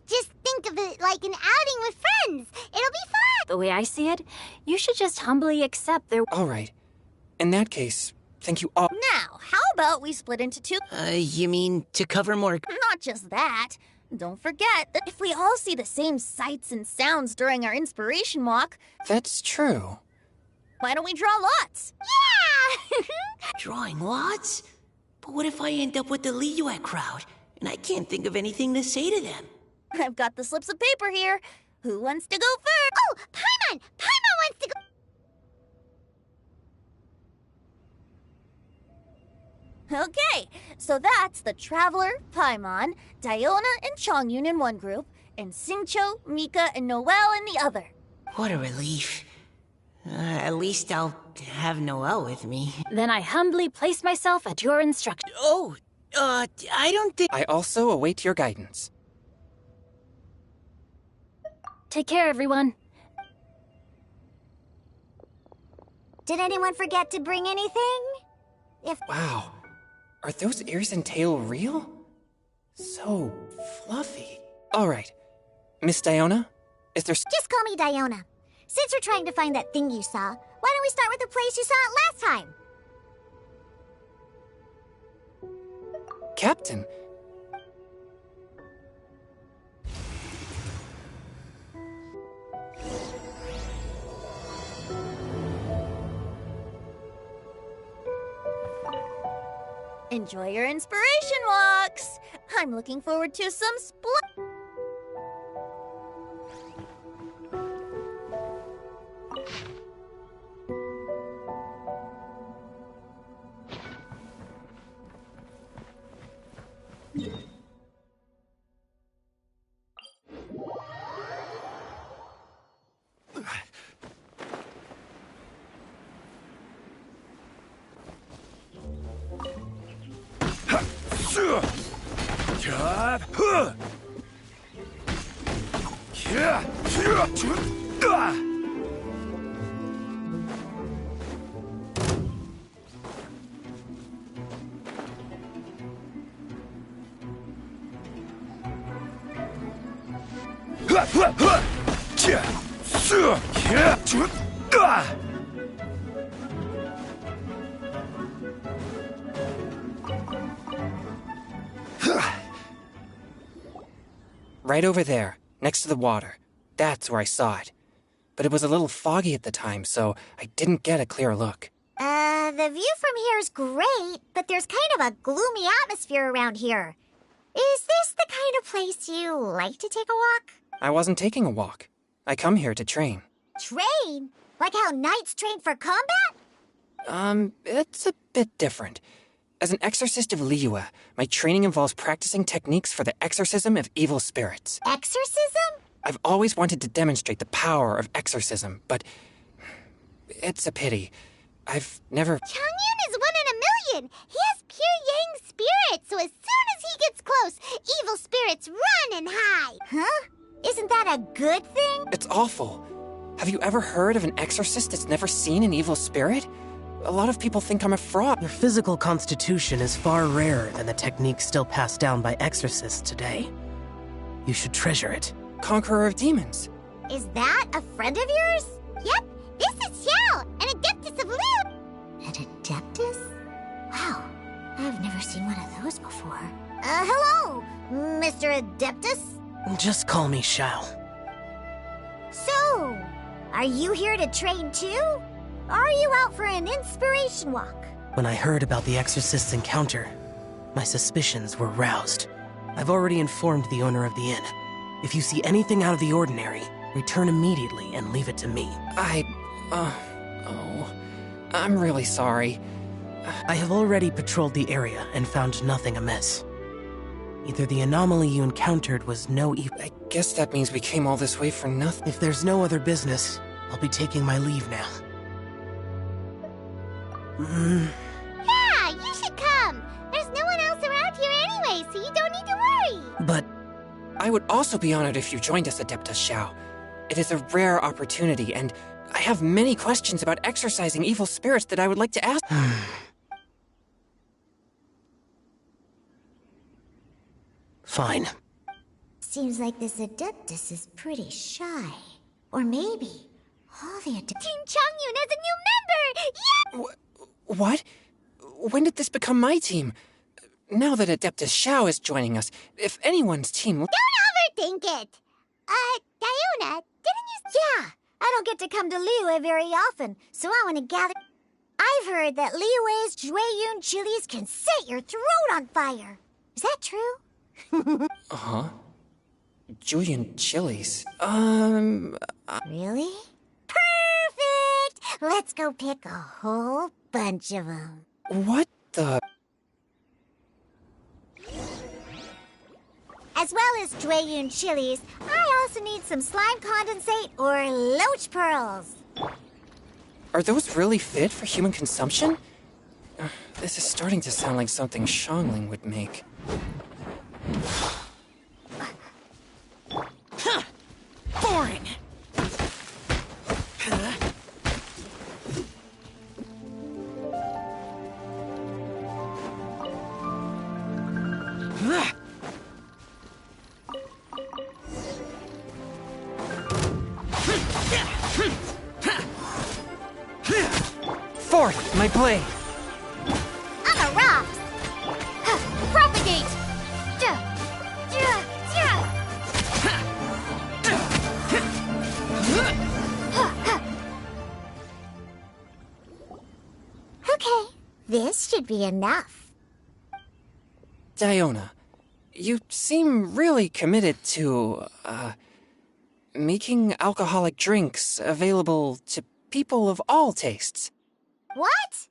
S1: Just think of it like an outing with friends. It'll be fun.
S5: The way I see it, you should just humbly accept their...
S9: All right. In that case, thank you all.
S3: Now, how about we split into two?
S11: You mean to cover more...
S3: Not just that. Don't forget that if we all see the same sights and sounds during our inspiration walk...
S9: That's true.
S3: Why don't we draw lots?
S1: Yeah!
S11: Drawing lots? But what if I end up with the Liyue crowd, and I can't think of anything to say to them?
S3: I've got the slips of paper here. Who wants to go first?
S1: Oh, Paimon! Paimon wants to go...
S3: Okay, so that's the Traveler, Paimon, Diona, and Chongyun in one group, and Xingqiu, Mika, and Noelle in the other.
S11: What a relief. At least I'll have Noelle with me.
S5: Then I humbly place myself at your instruction.
S11: Oh, I don't think...
S9: I also await your guidance.
S5: Take care, everyone.
S1: Did anyone forget to bring anything?
S9: Wow. Are those ears and tail real? So fluffy. All right. Miss Diona, is there...
S1: Just call me Diona. Since we're trying to find that thing you saw, why don't we start with the place you saw it last time?
S9: Captain.
S3: Enjoy your inspiration walks. I'm looking forward to some
S9: Right over there, next to the water. That's where I saw it. But it was a little foggy at the time, so I didn't get a clear look.
S1: The view from here is great, but there's kind of a gloomy atmosphere around here. Is this the kind of place you like to take a walk?
S9: I wasn't taking a walk. I come here to train.
S1: Train? Like how knights train for combat?
S9: It's a bit different. As an exorcist of Liyue, my training involves practicing techniques for the exorcism of evil spirits.
S1: Exorcism?
S9: I've always wanted to demonstrate the power of exorcism, but it's a pity. I've never...
S1: Changyun is 1 in a million! He has pure yang spirit, so as soon as he gets close, evil spirits run and hide! Huh? Isn't that a good thing?
S9: It's awful. Have you ever heard of an exorcist that's never seen an evil spirit? A lot of people think I'm a fraud.
S7: Your physical constitution is far rarer than the techniques still passed down by exorcists today. You should treasure it.
S9: Conqueror of demons.
S1: Is that a friend of yours? Yep, this is Xiao, an adeptus of Liu. An adeptus? Wow, I've never seen one of those before. Hello, Mr. Adeptus?
S7: Just call me Xiao.
S1: So, are you here to train too? Or are you out for an inspiration walk?
S7: When I heard about the exorcist's encounter, my suspicions were roused. I've already informed the owner of the inn. If you see anything out of the ordinary, return immediately and leave it to me.
S9: I'm really sorry.
S7: I have already patrolled the area and found nothing amiss. Either the anomaly you encountered was no evil.
S9: I guess that means we came all this way for nothing.
S7: If there's no other business, I'll be taking my leave now.
S1: Yeah, you should come. There's no one else around here anyway, so you don't need to worry.
S7: But...
S9: I would also be honored if you joined us, Adeptus Xiao. It is a rare opportunity, and I have many questions about exorcising evil spirits that I would like to ask.
S7: Fine.
S1: Seems like this Adeptus is pretty shy. Or maybe all the Adeptus... Team Changyun has a new member! Yeah!
S9: What? When did this become my team? Now that Adeptus Xiao is joining us, if anyone's team...
S1: Don't overthink it! Diona, didn't you... Yeah, I don't get to come to Liyue very often, so I want to gather... I've heard that Liyue's Jueyun chilies can set your throat on fire. Is that true?
S9: Uh-huh. Julian chilies.
S1: Really? Perfect! Let's go pick a whole bunch of them.
S9: What the...
S1: As well as Jueyun chilies, I also need some slime condensate or loach pearls.
S9: Are those really fit for human consumption? This is starting to sound like something Shangling would make.
S11: Boring!
S9: Forth, my blade!
S1: On the rocks! Propagate! Okay, this should be enough.
S9: Diona, you seem really committed to, making alcoholic drinks available to people of all tastes.
S1: What?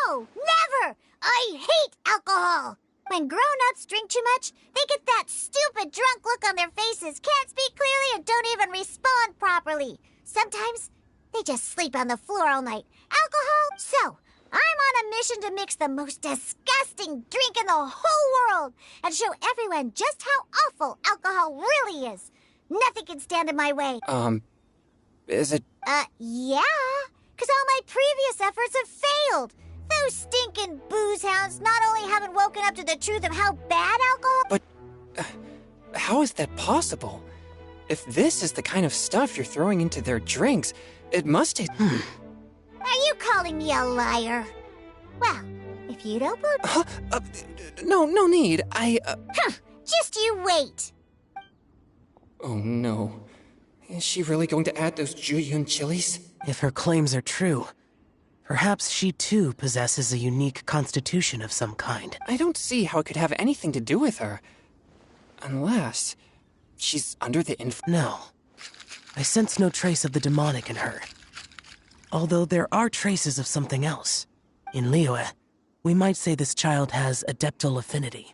S1: No, never! I hate alcohol! When grown-ups drink too much, they get that stupid drunk look on their faces, can't speak clearly, and don't even respond properly. Sometimes, they just sleep on the floor all night. Alcohol? So, I'm on a mission to mix the most disgusting drink in the whole world and show everyone just how awful alcohol really is. Nothing can stand in my way.
S9: Is it...
S1: Yeah. Because all my previous efforts have failed. Those stinking booze hounds not only haven't woken up to the truth of how bad alcohol...
S9: But... how is that possible? If this is the kind of stuff you're throwing into their drinks, it must...
S1: Are you calling me a liar? Well, if you don't believe...
S9: No need.
S1: Just you wait.
S9: Oh no. Is she really going to add those Jueyun chilies?
S7: If her claims are true, perhaps she too possesses a unique constitution of some kind.
S9: I don't see how it could have anything to do with her. Unless... she's under the
S7: No. I sense no trace of the demonic in her. Although there are traces of something else. In Liyue, We might say this child has adeptal affinity.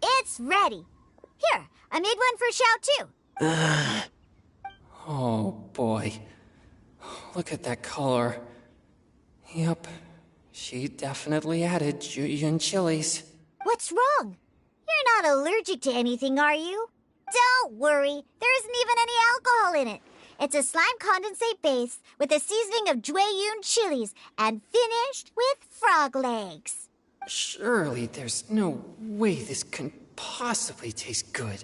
S1: It's ready. Here, I made one for Xiao too.
S9: Oh boy. Look at that color. Yep. She definitely added Julian chilies.
S1: What's wrong? You're not allergic to anything, are you? Don't worry, there isn't even any alcohol in it. It's a slime condensate base with a seasoning of Jueyun chilies and finished with frog legs.
S9: Surely there's no way this can possibly taste good.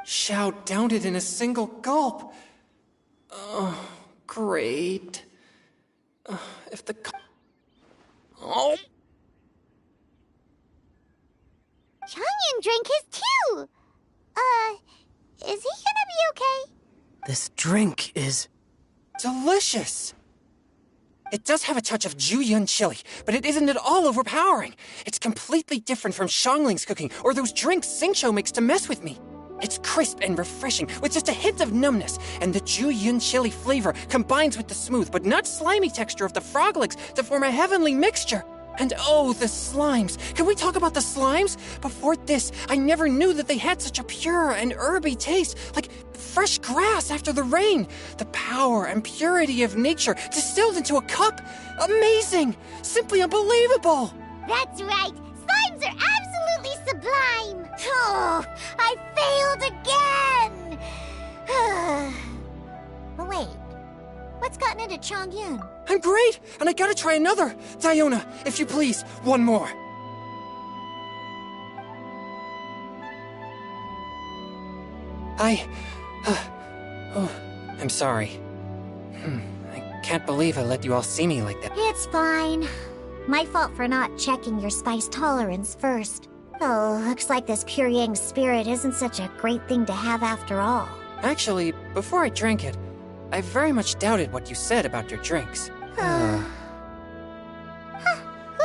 S9: Xiao downed it in a single gulp. Oh, great. If the... Oh!
S1: Changyan drank his too. Is he gonna be okay?
S7: This drink is...
S9: delicious! It does have a touch of Jueyun chili, but it isn't at all overpowering. It's completely different from Xiangling's cooking or those drinks Xingqiu makes to mess with me. It's crisp and refreshing, with just a hint of numbness, and the Jueyun chili flavor combines with the smooth but not slimy texture of the frog legs to form a heavenly mixture. And oh, the slimes! Can we talk about the slimes? Before this, I never knew that they had such a pure and herby taste, like fresh grass after the rain. The power and purity of nature distilled into a cup. Amazing! Simply unbelievable!
S1: That's right. Slimes are absolutely sublime. Oh, I failed again. But wait, what's gotten into Chongyun?
S9: I'm great, and I gotta try another. Diona, if you please, one more. I'm sorry. I can't believe I let you all see me like that.
S1: It's fine. My fault for not checking your spice tolerance first. Oh, looks like this pure yang spirit isn't such a great thing to have after all.
S9: Actually, before I drank it, I very much doubted what you said about your drinks.
S1: Who'd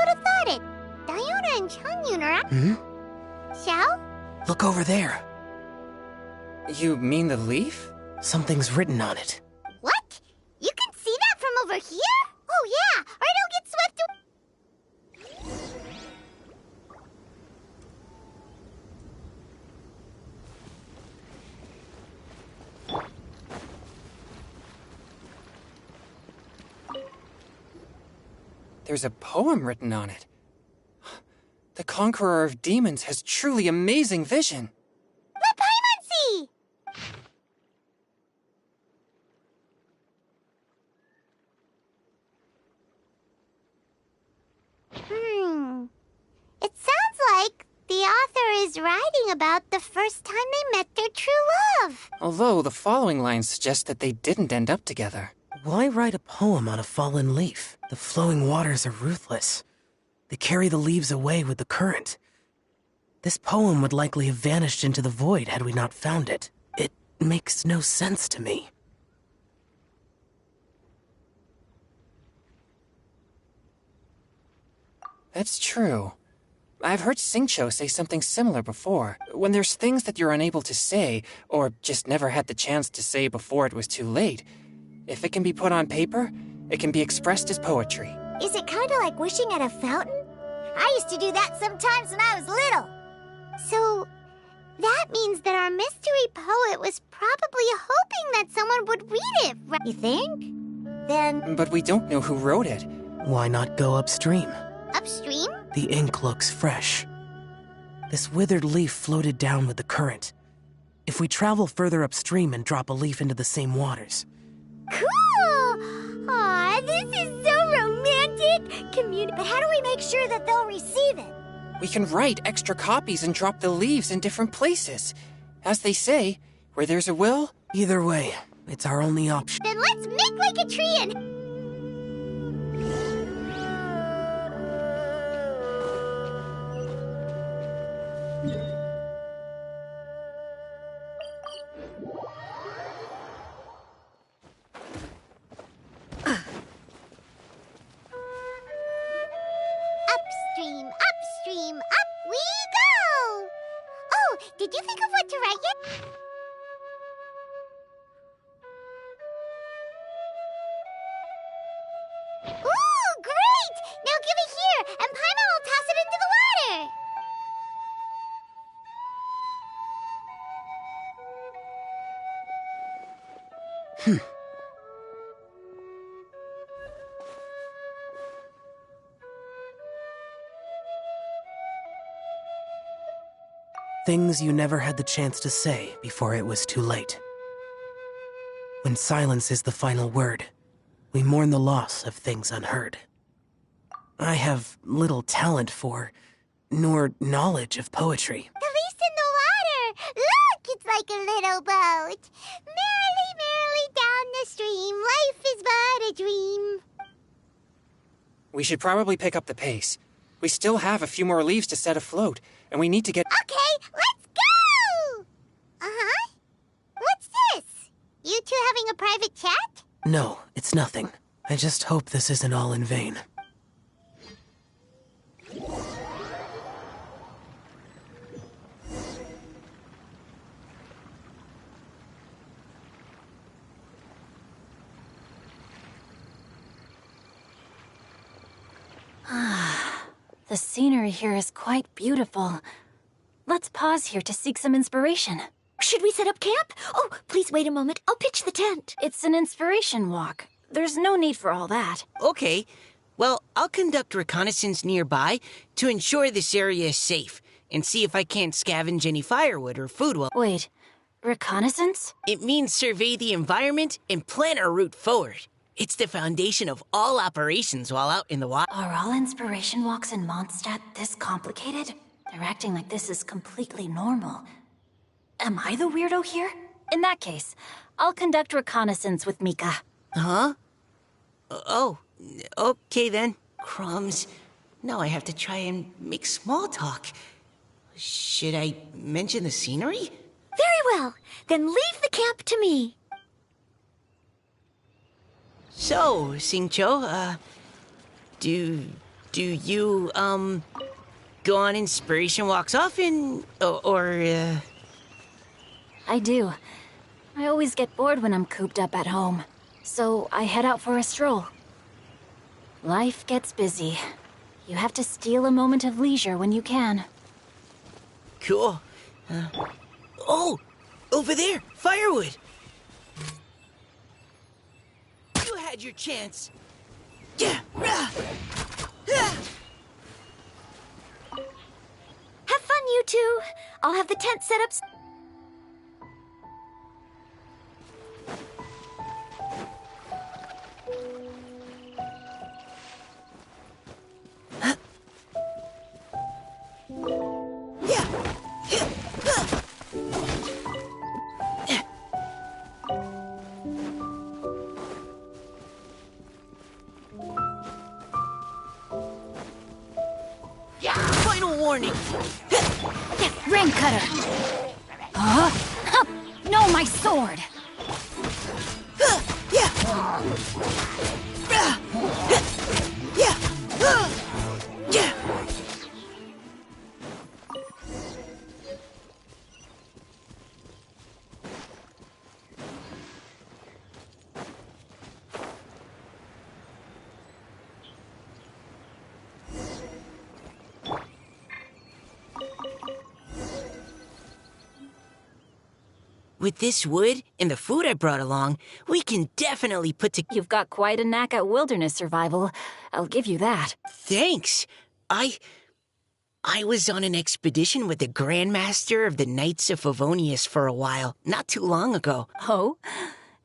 S1: have thought it? Diona and Chongyun are Xiao?
S7: Look over there.
S9: You mean the leaf?
S7: Something's written on it.
S1: What? You can see that from over here? Oh yeah, or it'll get swept away.
S9: There's a poem written on it. The Conqueror of Demons has truly amazing vision.
S1: Let Paimon see! It sounds like the author is writing about the first time they met their true love.
S9: Although the following lines suggest that they didn't end up together.
S7: Why write a poem on a fallen leaf? The flowing waters are ruthless. They carry the leaves away with the current. This poem would likely have vanished into the void had we not found it. It makes no sense to me.
S9: That's true. I've heard Xingqiu say something similar before. When there's things that you're unable to say, or just never had the chance to say before it was too late, if it can be put on paper, it can be expressed as poetry.
S1: Is it kind of like wishing at a fountain? I used to do that sometimes when I was little. So, that means that our mystery poet was probably hoping that someone would read it, right? You think? Then...
S9: But we don't know who wrote it.
S7: Why not go upstream?
S1: Upstream?
S7: The ink looks fresh. This withered leaf floated down with the current. If we travel further upstream and drop a leaf into the same waters...
S1: Cool! Aw, this is so romantic! But how do we make sure that they'll receive it?
S9: We can write extra copies and drop the leaves in different places. As they say, where there's a will...
S7: Either way, it's our only option.
S1: Then let's make like a tree and... Upstream, upstream, up we go! Oh, did you think of what to write yet? Ooh, great! Now give it here, and Paimon will toss it into the water!
S7: Things you never had the chance to say before it was too late. When silence is the final word, we mourn the loss of things unheard. I have little talent for, nor knowledge of poetry.
S1: The leaf's in the water! Look, it's like a little boat. Merrily, merrily down the stream, life is but a dream.
S9: We should probably pick up the pace. We still have a few more leaves to set afloat, and we need to get...
S1: Okay, let's go! Uh-huh. What's this? You two having a private chat?
S7: No, it's nothing. I just hope this isn't all in vain.
S5: The scenery here is quite beautiful. Let's pause here to seek some inspiration.
S10: Should we set up camp? Oh, please wait a moment. I'll pitch the tent.
S5: It's an inspiration walk. There's no need for all that.
S11: Okay. Well, I'll conduct reconnaissance nearby to ensure this area is safe and see if I can't scavenge any firewood or food while...
S5: Wait, reconnaissance?
S11: It means survey the environment and plan our route forward. It's the foundation of all operations while out in the wild.
S5: Are all inspiration walks in Mondstadt this complicated? They're acting like this is completely normal. Am I the weirdo here? In that case, I'll conduct reconnaissance with Mika.
S11: Huh? Oh, okay then. Crumbs. Now I have to try and make small talk. Should I mention the scenery?
S10: Very well. Then leave the camp to me.
S11: So, Xingqiu, do you, go on inspiration walks often, or?
S5: I do. I always get bored when I'm cooped up at home, so I head out for a stroll. Life gets busy. You have to steal a moment of leisure when you can.
S11: Cool. Oh, over there, firewood. You had your chance. Yeah.
S10: Have fun, you two. I'll have the tent set up.
S11: Final warning.
S5: Rain cutter! No, my sword!
S11: With this wood and the food I brought along, we can definitely put to...
S5: You've got quite a knack at wilderness survival. I'll give you that.
S11: Thanks. I was on an expedition with the Grandmaster of the Knights of Favonius for a while, not too long ago.
S5: Oh?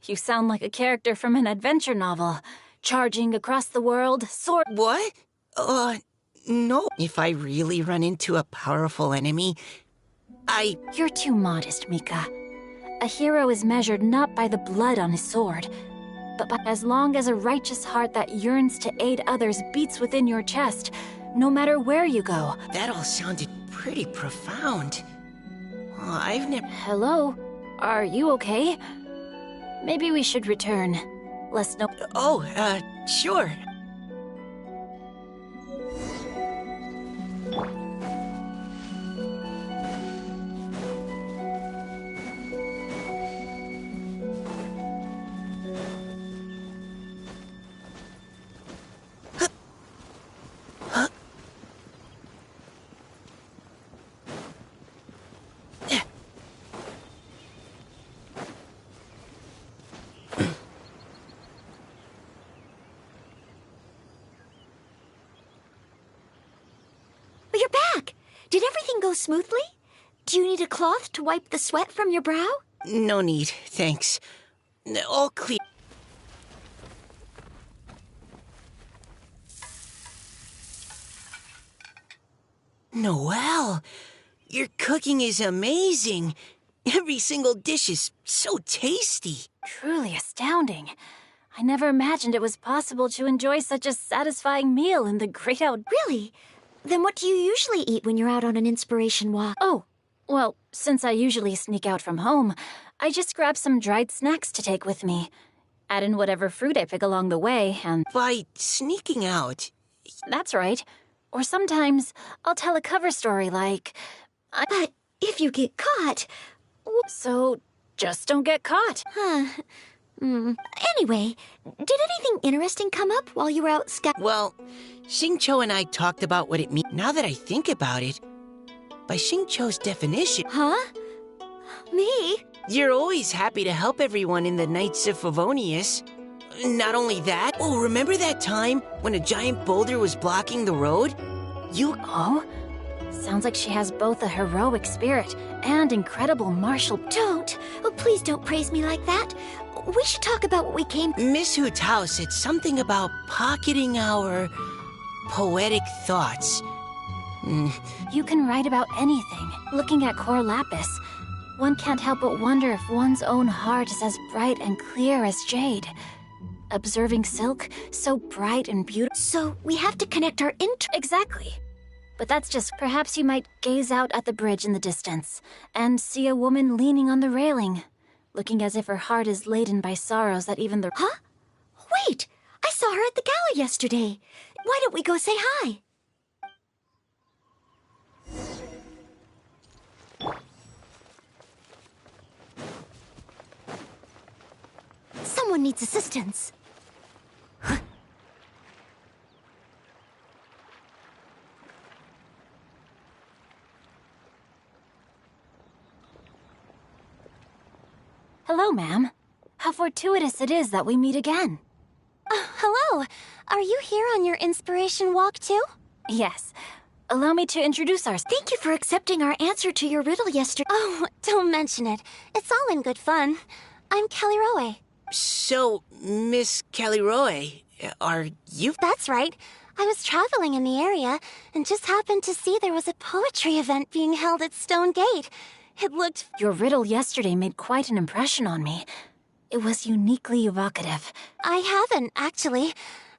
S5: You sound like a character from an adventure novel. Charging across the world, sword...
S11: What? No. If I really run into a powerful enemy,
S5: You're too modest, Mika. A hero is measured not by the blood on his sword, but by as long as a righteous heart that yearns to aid others beats within your chest, no matter where you go.
S11: That all sounded pretty profound. I've never...
S5: Hello? Are you okay? Maybe we should return. Lest no...
S11: Sure.
S10: Did everything go smoothly? Do you need a cloth to wipe the sweat from your brow?
S11: No need, thanks. All clear. Noelle, your cooking is amazing. Every single dish is so tasty.
S5: Truly astounding. I never imagined it was possible to enjoy such a satisfying meal in the great out.
S10: Really? Then what do you usually eat when you're out on an inspiration walk?
S5: Oh, well, since I usually sneak out from home, I just grab some dried snacks to take with me. Add in whatever fruit I pick along the way, and...
S11: By sneaking out...
S5: That's right. Or sometimes I'll tell a cover story like...
S10: But if you get caught...
S5: So, just don't get caught.
S10: Anyway, did anything interesting come up while you were out
S11: Well, Xingqiu and I talked about what it means. Now that I think about it, by Xingqiu's definition...
S10: Huh? Me?
S11: You're always happy to help everyone in the Knights of Favonius. Not only that... Oh, remember that time when a giant boulder was blocking the road?
S5: Oh? Sounds like she has both a heroic spirit and incredible martial...
S10: Don't. Oh, please don't praise me like that. We should talk about what we came...
S11: Miss Hu Tao said something about pocketing our... poetic thoughts.
S5: You can write about anything. Looking at Cor Lapis, one can't help but wonder if one's own heart is as bright and clear as jade. Observing silk, so bright and beautiful.
S10: So we have to connect our
S5: Exactly. But that's just... Perhaps you might gaze out at the bridge in the distance and see a woman leaning on the railing, looking as if her heart is laden by sorrows that even the...
S10: Huh? Wait! I saw her at the gala yesterday. Why don't we go say hi? Someone needs assistance.
S5: Hello, ma'am. How fortuitous it is that we meet again.
S1: Hello. Are you here on your inspiration walk, too?
S5: Yes. Allow me to introduce our...
S10: Thank you for accepting our answer to your riddle yesterday.
S1: Oh, don't mention it. It's all in good fun. I'm Kelly Roe.
S11: So, Miss Caliroe, are you...
S1: That's right. I was traveling in the area and just happened to see there was a poetry event being held at Stone Gate. It looked...
S5: Your riddle yesterday made quite an impression on me. It was uniquely evocative.
S1: I haven't, actually.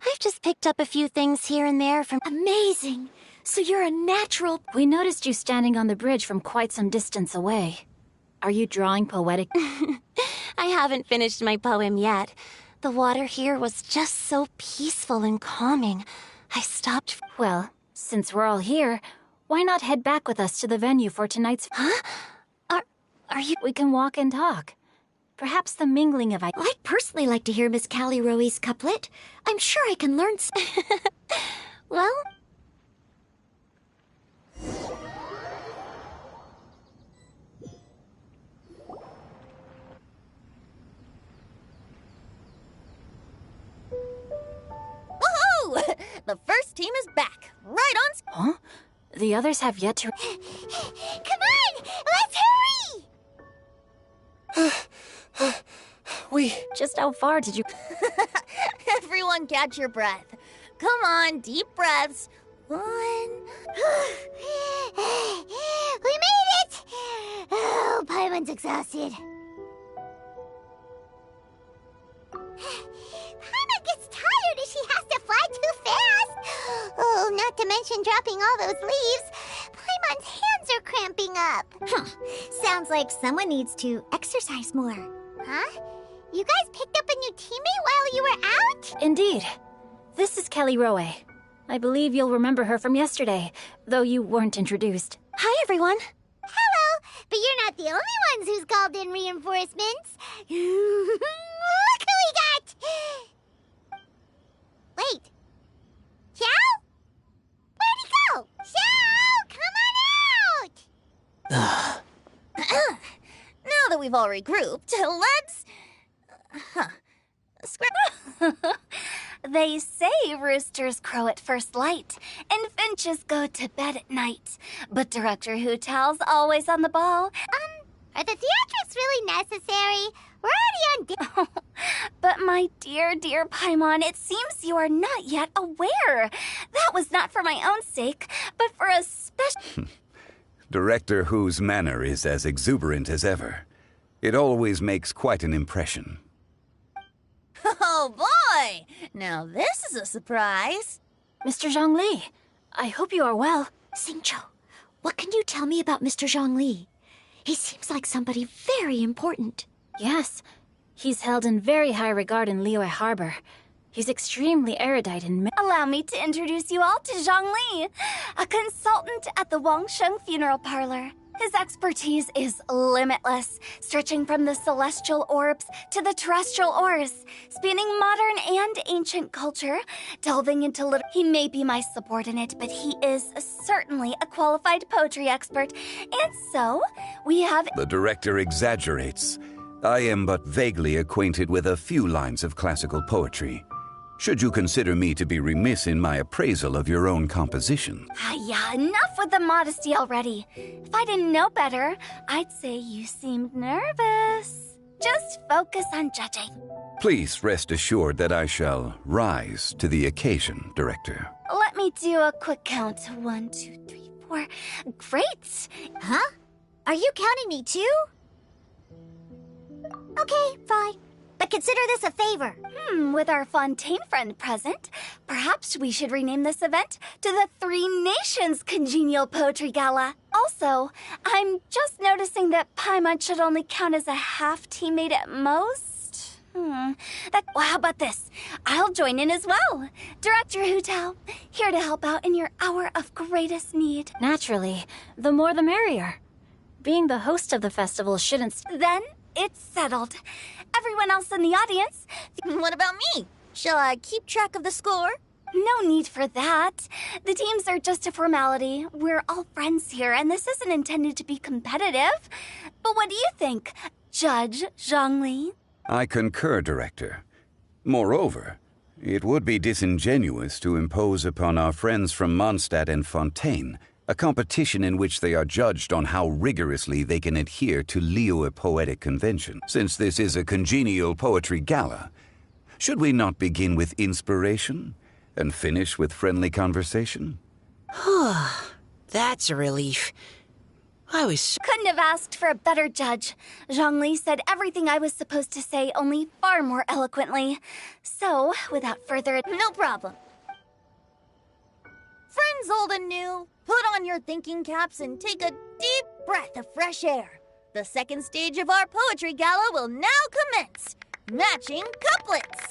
S1: I've just picked up a few things here and there from...
S10: Amazing! So you're a natural...
S5: We noticed you standing on the bridge from quite some distance away. Are you drawing poetic...
S1: I haven't finished my poem yet. The water here was just so peaceful and calming. I stopped...
S5: Well, since we're all here, why not head back with us to the venue for tonight's...
S1: Huh? Are you...
S5: We can walk and talk. Perhaps the mingling of...
S10: I'd personally like to hear Miss Callie Roe's couplet. I'm sure I can learn...
S1: Well...
S3: Woohoo! The first team is back. Right on...
S5: Huh? The others have yet to...
S1: Come on! Let's hurry!
S5: Just how far did you...
S3: Everyone catch your breath. Come on, deep breaths. 1...
S1: We made it! Oh, Paimon's exhausted. Paimon gets tired if she has to fly too fast. Oh, not to mention dropping all those leaves. Paimon's hands are cramping up. Sounds like someone needs to exercise more. Huh? You guys picked up a new teammate while you were out?
S5: Indeed. This is Kelly Roe. I believe you'll remember her from yesterday, though you weren't introduced.
S1: Hi, everyone. Hello, but you're not the only ones who's called in reinforcements. Look who we got! Wait. Xiao? Where'd he go? Xiao, come on out!
S3: Now that we've all regrouped, let's...
S8: They say roosters crow at first light, and finches go to bed at night. But Director Hu Tao's always on the ball.
S1: Are the theatrics really necessary? We're already on
S8: But my dear, dear Paimon, it seems you are not yet aware. That was not for my own sake, but for a special...
S6: Director Hu's manner is as exuberant as ever. It always makes quite an impression.
S3: Oh boy! Now this is a surprise.
S5: Mr. Zhongli, I hope you are well.
S10: Xingqiu, what can you tell me about Mr. Zhongli? He seems like somebody very important.
S5: Yes, he's held in very high regard in Liyue Harbor. He's extremely erudite in...
S8: Allow me to introduce you all to Zhang Li, a consultant at the Wangsheng Funeral Parlor. His expertise is limitless, stretching from the celestial orbs to the terrestrial ores, spanning modern and ancient culture, delving into He may be my subordinate, but he is certainly a qualified poetry expert. And so, we have...
S6: The director exaggerates. I am but vaguely acquainted with a few lines of classical poetry. Should you consider me to be remiss in my appraisal of your own composition?
S8: Yeah, enough with the modesty already. If I didn't know better, I'd say you seemed nervous. Just focus on judging.
S6: Please rest assured that I shall rise to the occasion, Director.
S8: Let me do a quick count. 1, 2, 3, 4. Great!
S1: Huh? Are you counting me too? Okay, fine. But consider this a favor.
S8: With our Fontaine friend present, perhaps we should rename this event to the Three Nations Congenial Poetry Gala. Also, I'm just noticing that Paimon should only count as a half teammate at most. Well, how about this? I'll join in as well. Director Hu Tao, here to help out in your hour of greatest need.
S5: Naturally, the more the merrier. Being the host of the festival shouldn't...
S8: Then it's settled. Everyone else in the audience...
S3: What about me? Shall I keep track of the score?
S8: No need for that. The teams are just a formality. We're all friends here, and this isn't intended to be competitive. But what do you think, Judge Zhongli?
S6: I concur, Director. Moreover, it would be disingenuous to impose upon our friends from Mondstadt and Fontaine a competition in which they are judged on how rigorously they can adhere to Liyue poetic convention. Since this is a congenial poetry gala, should we not begin with inspiration and finish with friendly conversation?
S11: That's a relief.
S8: Couldn't have asked for a better judge. Zhongli said everything I was supposed to say, only far more eloquently. So, without further ado...
S3: No problem. Friends old and new, put on your thinking caps and take a deep breath of fresh air. The second stage of our poetry gala will now commence. Matching couplets.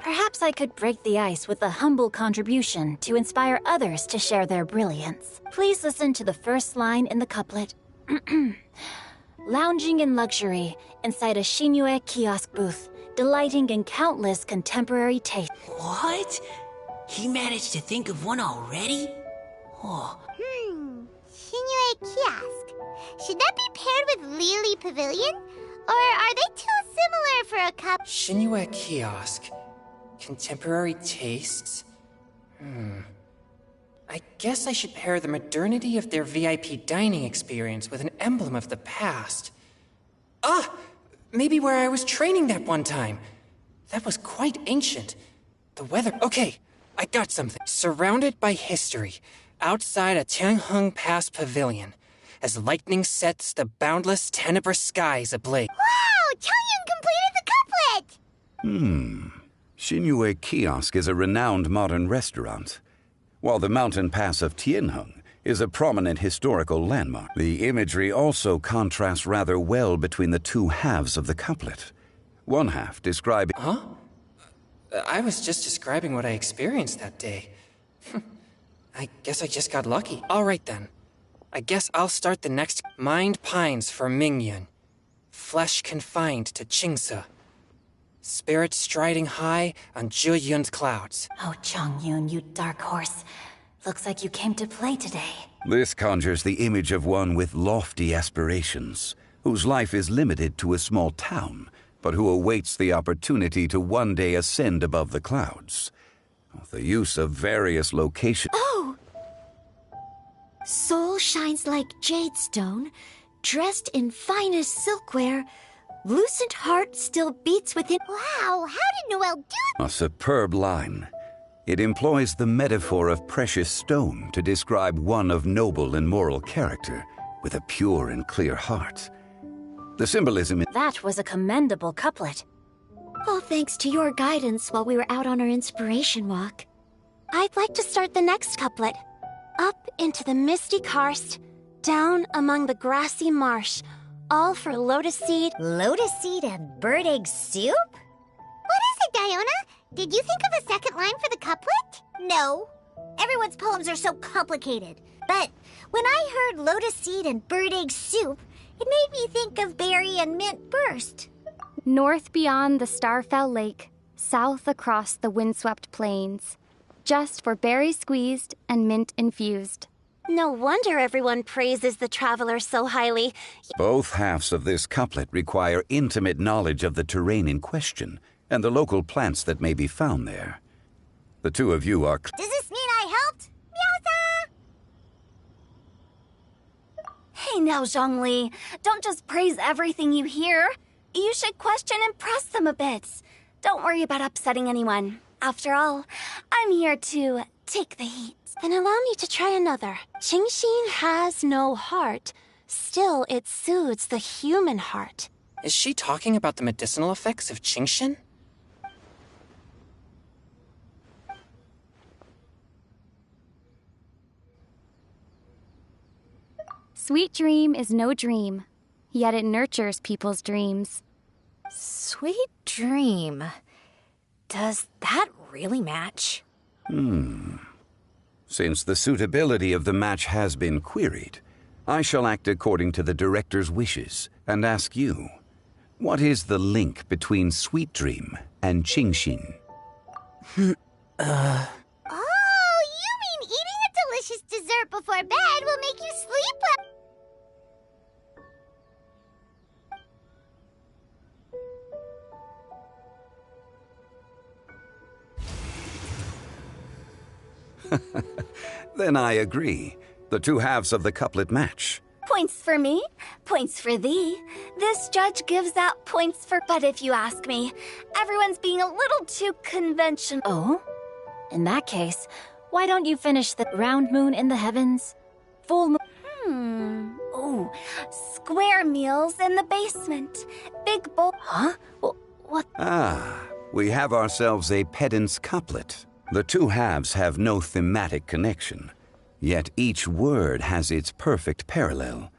S5: Perhaps I could break the ice with a humble contribution to inspire others to share their brilliance. Please listen to the first line in the couplet. Lounging in luxury inside a Xinyue kiosk booth, delighting in countless contemporary tastes.
S11: What? He managed to think of one already?
S1: Xinyue Kiosk. Should that be paired with Lily Pavilion? Or are they too similar for a cup?
S9: Xinyue Kiosk. Contemporary tastes? I guess I should pair the modernity of their VIP dining experience with an emblem of the past. Maybe where I was training that one time. That was quite ancient. The weather... Okay, I got something. Surrounded by history, outside a Tianheng Pass pavilion, as lightning sets the boundless tenebrous skies ablaze.
S1: Wow! Chaoyun completed the couplet!
S6: Xinyue Kiosk is a renowned modern restaurant, while the mountain pass of Tianheng is a prominent historical landmark. The imagery also contrasts rather well between the two halves of the couplet. One half describing...
S9: I was just describing what I experienced that day. I guess I just got lucky. All right then. I guess I'll start the next... Mind pines for Mingyun. Flesh confined to Qingse. Spirit striding high on Zheyun's clouds.
S5: Oh, Chongyun, you dark horse. Looks like you came to play today.
S6: This conjures the image of one with lofty aspirations, whose life is limited to a small town, but who awaits the opportunity to one day ascend above the clouds. The use of various locations...
S10: Oh! Soul shines like jade stone, dressed in finest silkware. Lucent heart still beats within...
S1: Wow, how did Noelle do
S6: A superb line. It employs the metaphor of precious stone to describe one of noble and moral character, with a pure and clear heart. The symbolism...
S5: That was a commendable couplet.
S10: All thanks to your guidance while we were out on our inspiration walk.
S8: I'd like to start the next couplet. Up into the misty karst, down among the grassy marsh, all for lotus seed.
S1: Lotus seed and bird egg soup? What is it, Diona? Did you think of a second line for the couplet? No. Everyone's poems are so complicated. But when I heard lotus seed and bird egg soup, it made me think of berry and mint burst.
S12: North beyond the Starfell Lake, south across the windswept plains. Just for berry squeezed and mint infused.
S8: No wonder everyone praises the traveler so highly.
S6: Both halves of this couplet require intimate knowledge of the terrain in question and the local plants that may be found there. The two of you are...
S1: Does this mean I helped? Meowsa!
S8: Hey now, Zhongli. Don't just praise everything you hear. You should question and press them a bit. Don't worry about upsetting anyone. After all, I'm here to take the heat. And allow me to try another. Qingxin has no heart. Still, it soothes the human heart.
S9: Is she talking about the medicinal effects of Qingxin?
S12: Sweet dream is no dream, yet it nurtures people's dreams.
S13: Sweet dream. Does that really match?
S6: Since the suitability of the match has been queried, I shall act according to the director's wishes and ask you, what is the link between Sweet Dream and Qingxin?
S1: Oh, you mean eating a delicious dessert before bed will make you sleep well?
S6: Then I agree. The two halves of the couplet match.
S8: Points for me, points for thee. This judge gives out points for... But if you ask me, everyone's being a little too conventional.
S5: Oh? In that case, why don't you finish the round moon in the heavens? Full moon...
S8: Oh, square meals in the basement. Big bowl...
S5: Huh? What?
S6: Ah, we have ourselves a pedant's couplet. The two halves have no thematic connection, yet each word has its perfect parallel,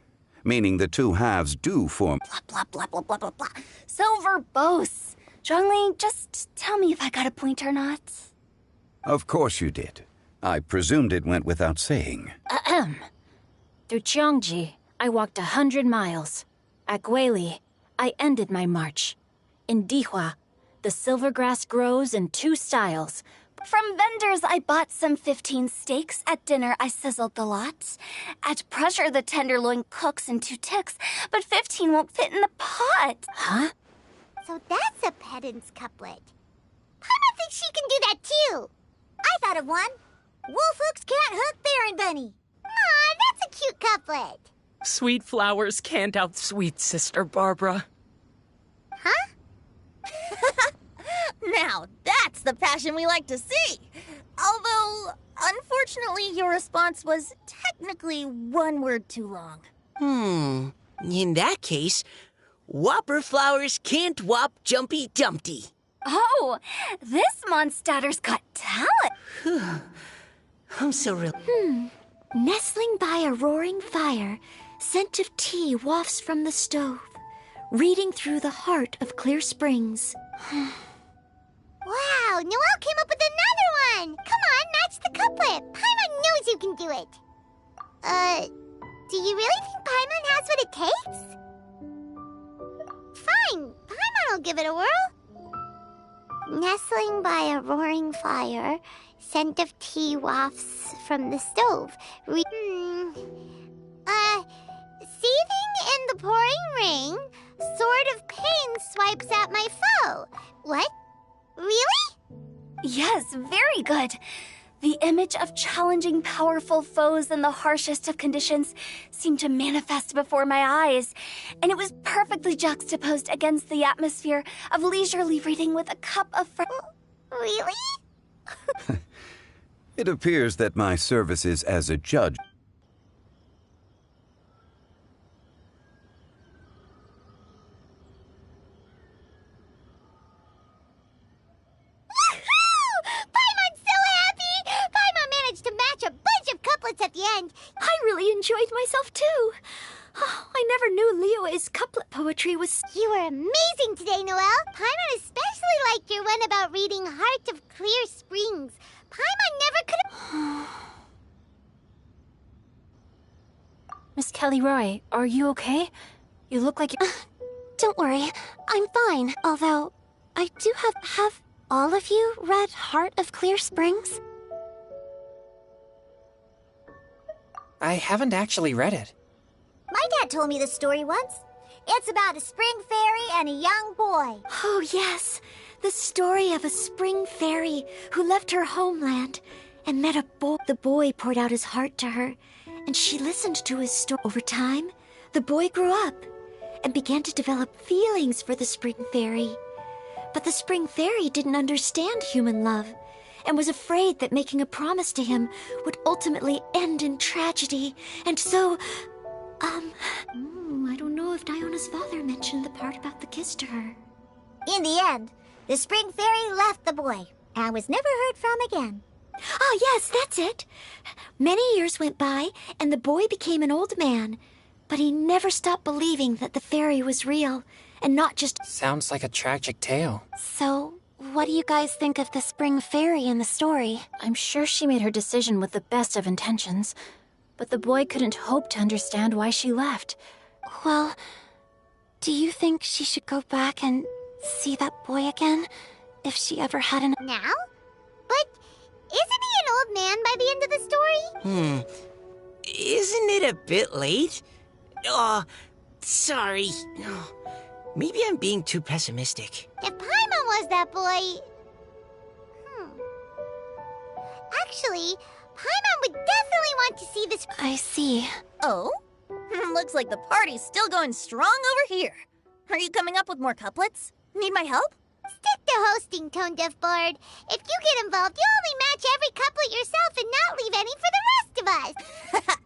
S6: meaning the two halves do form...
S8: Blah, blah, blah, blah, blah, blah, blah. So verbose. Zhongli, just tell me if I got a point or not.
S6: Of course you did. I presumed it went without saying.
S5: Ahem. Through Cheongji, I walked 100 miles. At Guili, I ended my march. In Dihua, the silver grass grows in 2 styles.
S8: From vendors, I bought some 15 steaks. At dinner, I sizzled the lot. At pressure, the tenderloin cooks in 2 ticks, but 15 won't fit in the pot.
S5: Huh?
S1: So that's a pedant's couplet. Paimon thinks she can do that too. I thought of one. Wolf hooks can't hook Baron Bunny. Aw, that's a cute couplet.
S14: Sweet flowers can't outsweet Sister Barbara.
S1: Huh?
S3: Now, that's the passion we like to see. Although, unfortunately, your response was technically 1 word too long.
S11: In that case, Whopper flowers can't whop Jumpy Dumpty.
S8: Oh, this monster's got talent.
S11: I'm so real.
S10: Nestling by a roaring fire, scent of tea wafts from the stove, reading through the heart of clear springs.
S1: Wow, Noelle came up with another one! Come on, match the couplet! Paimon knows you can do it! Do you really think Paimon has what it takes? Fine, Paimon will give it a whirl. Nestling by a roaring fire, scent of tea wafts from the stove. Seething in the pouring rain, Sword of Pain swipes at my foe. What? Really?
S8: Yes, very good. The image of challenging powerful foes in the harshest of conditions seemed to manifest before my eyes, and it was perfectly juxtaposed against the atmosphere of leisurely reading with a cup of
S1: Really?
S6: It appears that my services as a judge
S1: at the end.
S10: I really enjoyed myself too. Oh, I never knew Liyue's couplet poetry was...
S1: You were amazing today, Noelle. Paimon especially liked your one about reading Heart of Clear Springs. Paimon never could have...
S5: Miss Kelly Roy, are you okay? You look like you...
S10: Don't worry, I'm fine. Although, I do have all of you read Heart of Clear Springs?
S9: I haven't actually read it.
S1: My dad told me this story once. It's about a spring fairy and a young boy.
S10: Oh, yes. The story of a spring fairy who left her homeland and met a boy. The boy poured out his heart to her, and she listened to his story. Over time, the boy grew up and began to develop feelings for the spring fairy. But the spring fairy didn't understand human love and was afraid that making a promise to him would ultimately end in tragedy. And so, I don't know if Diona's father mentioned the part about the kiss to her.
S1: In the end, the spring fairy left the boy and was never heard from again.
S10: Ah, yes, that's it. Many years went by, and the boy became an old man. But he never stopped believing that the fairy was real, and not just...
S9: Sounds like a tragic tale.
S10: So, what do you guys think of the spring fairy in the story?
S5: I'm sure she made her decision with the best of intentions, but the boy couldn't hope to understand why she left.
S10: Well, do you think she should go back and see that boy again, if she ever had an...
S1: Now? But isn't he an old man by the end of the story?
S11: Isn't it a bit late? Oh, sorry. Maybe I'm being too pessimistic.
S1: If Paimon was that boy... Actually, Paimon would definitely want to see this...
S10: I see.
S3: Oh? Looks like the party's still going strong over here. Are you coming up with more couplets? Need my help?
S1: Stick to hosting, Tone Deaf Bard. If you get involved, you'll only match every couplet yourself and not leave any for the rest of us.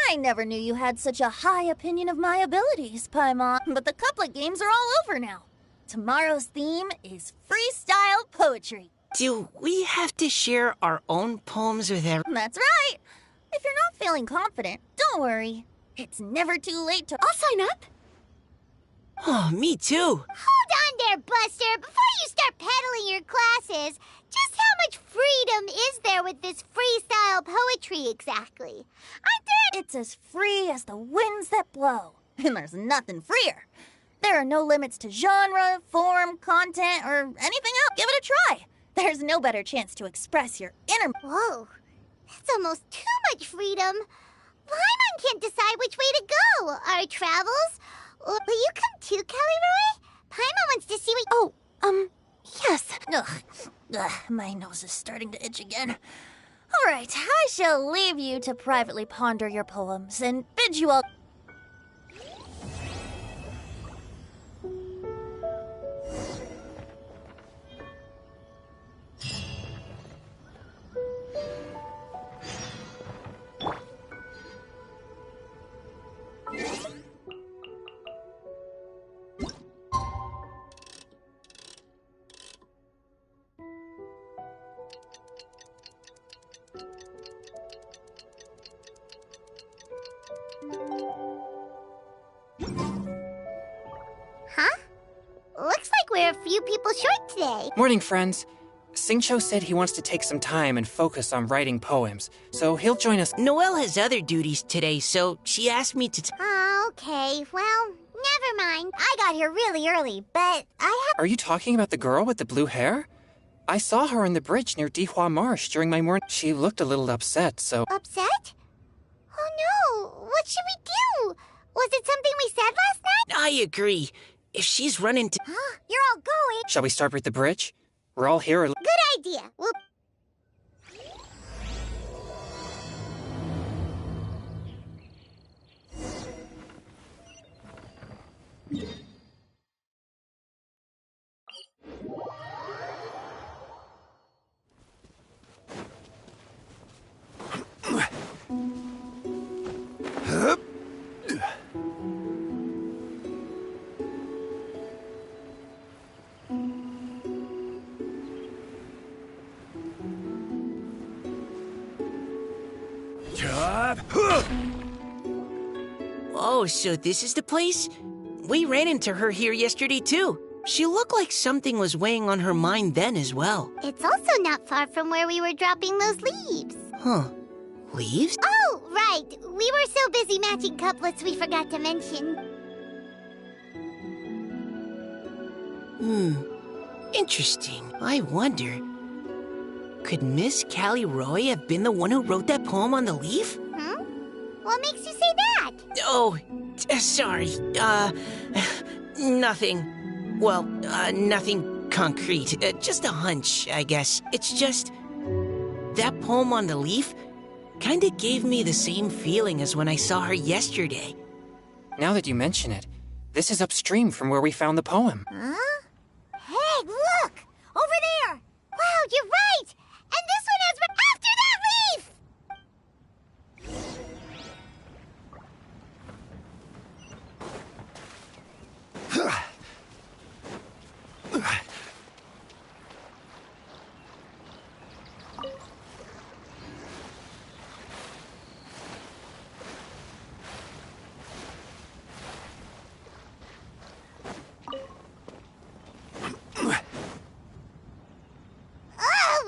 S3: I never knew you had such a high opinion of my abilities, Paimon. But the couplet games are all over now. Tomorrow's theme is freestyle poetry.
S11: Do we have to share our own poems with everyone?
S3: That's right. If you're not feeling confident, don't worry. It's never too late to...
S10: I'll sign up.
S11: Oh, me too.
S1: Hold on there, Buster. Before you start peddling your classes, just how much freedom is there with this freestyle poetry exactly?
S3: It's as free as the winds that blow. And there's nothing freer. There are no limits to genre, form, content, or anything else. Give it a try. There's no better chance to express your inner...
S1: Whoa, that's almost too much freedom. Paimon can't decide which way to go. Our travels? Will you come too, Kelly Roy? Paimon wants to see what...
S10: Yes.
S3: Ugh, my nose is starting to itch again. All right, I shall leave you to privately ponder your poems and bid you all...
S1: Huh? Looks like we're a few people short today.
S9: Morning, friends. Singcho said he wants to take some time and focus on writing poems, so he'll join us.
S11: Noelle has other duties today, so she asked me to...
S1: Oh, okay. Well, never mind. I got here really early, but I have...
S9: Are you talking about the girl with the blue hair? I saw her on the bridge near Dihua Marsh during my morning. She looked a little upset, so...
S1: Upset? Oh no! What should we do? Was it something we said last night?
S11: I agree. If she's run into...
S1: Huh? You're all going.
S9: Shall we start with the bridge? We're all here.
S1: Good idea. We'll...
S11: Oh, so this is the place? We ran into her here yesterday, too. She looked like something was weighing on her mind then as well.
S1: It's also not far from where we were dropping those leaves.
S11: Huh. Leaves?
S1: Oh, right. We were so busy matching couplets we forgot to mention.
S11: Interesting. I wonder... Could Miss Callie Roy have been the one who wrote that poem on the leaf?
S1: Hmm? What makes you say that?
S11: Oh, sorry. Nothing. Well, nothing concrete. Just a hunch, I guess. It's just... That poem on the leaf kinda gave me the same feeling as when I saw her yesterday.
S9: Now that you mention it, this is upstream from where we found the poem.
S1: Huh? Hey, look! Over there! Wow, you're right! And this one has been after that leaf!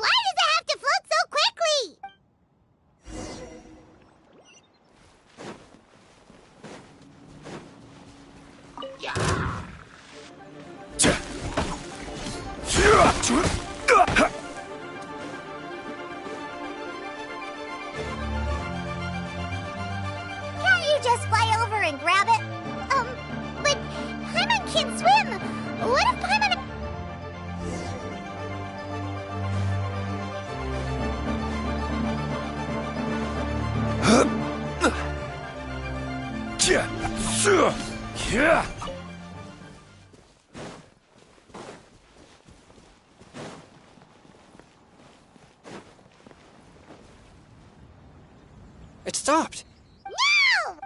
S1: Why does it have to float so quickly? Can't you just fly over and grab it? But Paimon can't swim. What if Paimon...
S9: It stopped.
S1: No!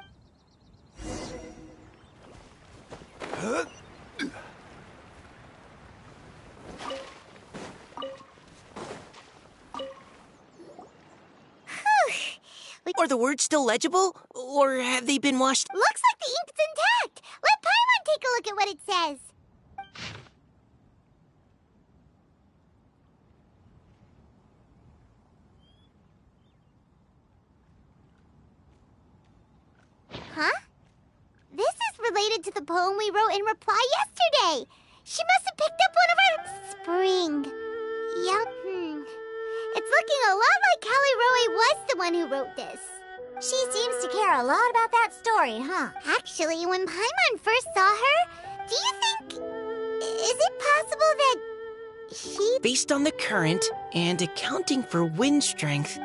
S11: Are the words still legible? Or have they been washed?
S1: Looks like the ink's intact. Let Paimon take a look at what it says. Huh? This is related to the poem we wrote in reply yesterday. She must have picked up one of our... Spring. Yep. It's looking a lot like Callie Roy was the one who wrote this. She seems to care a lot about that story, huh? Actually, when Paimon first saw her, do you think... Is it possible that she...
S11: Based on the current and accounting for wind strength...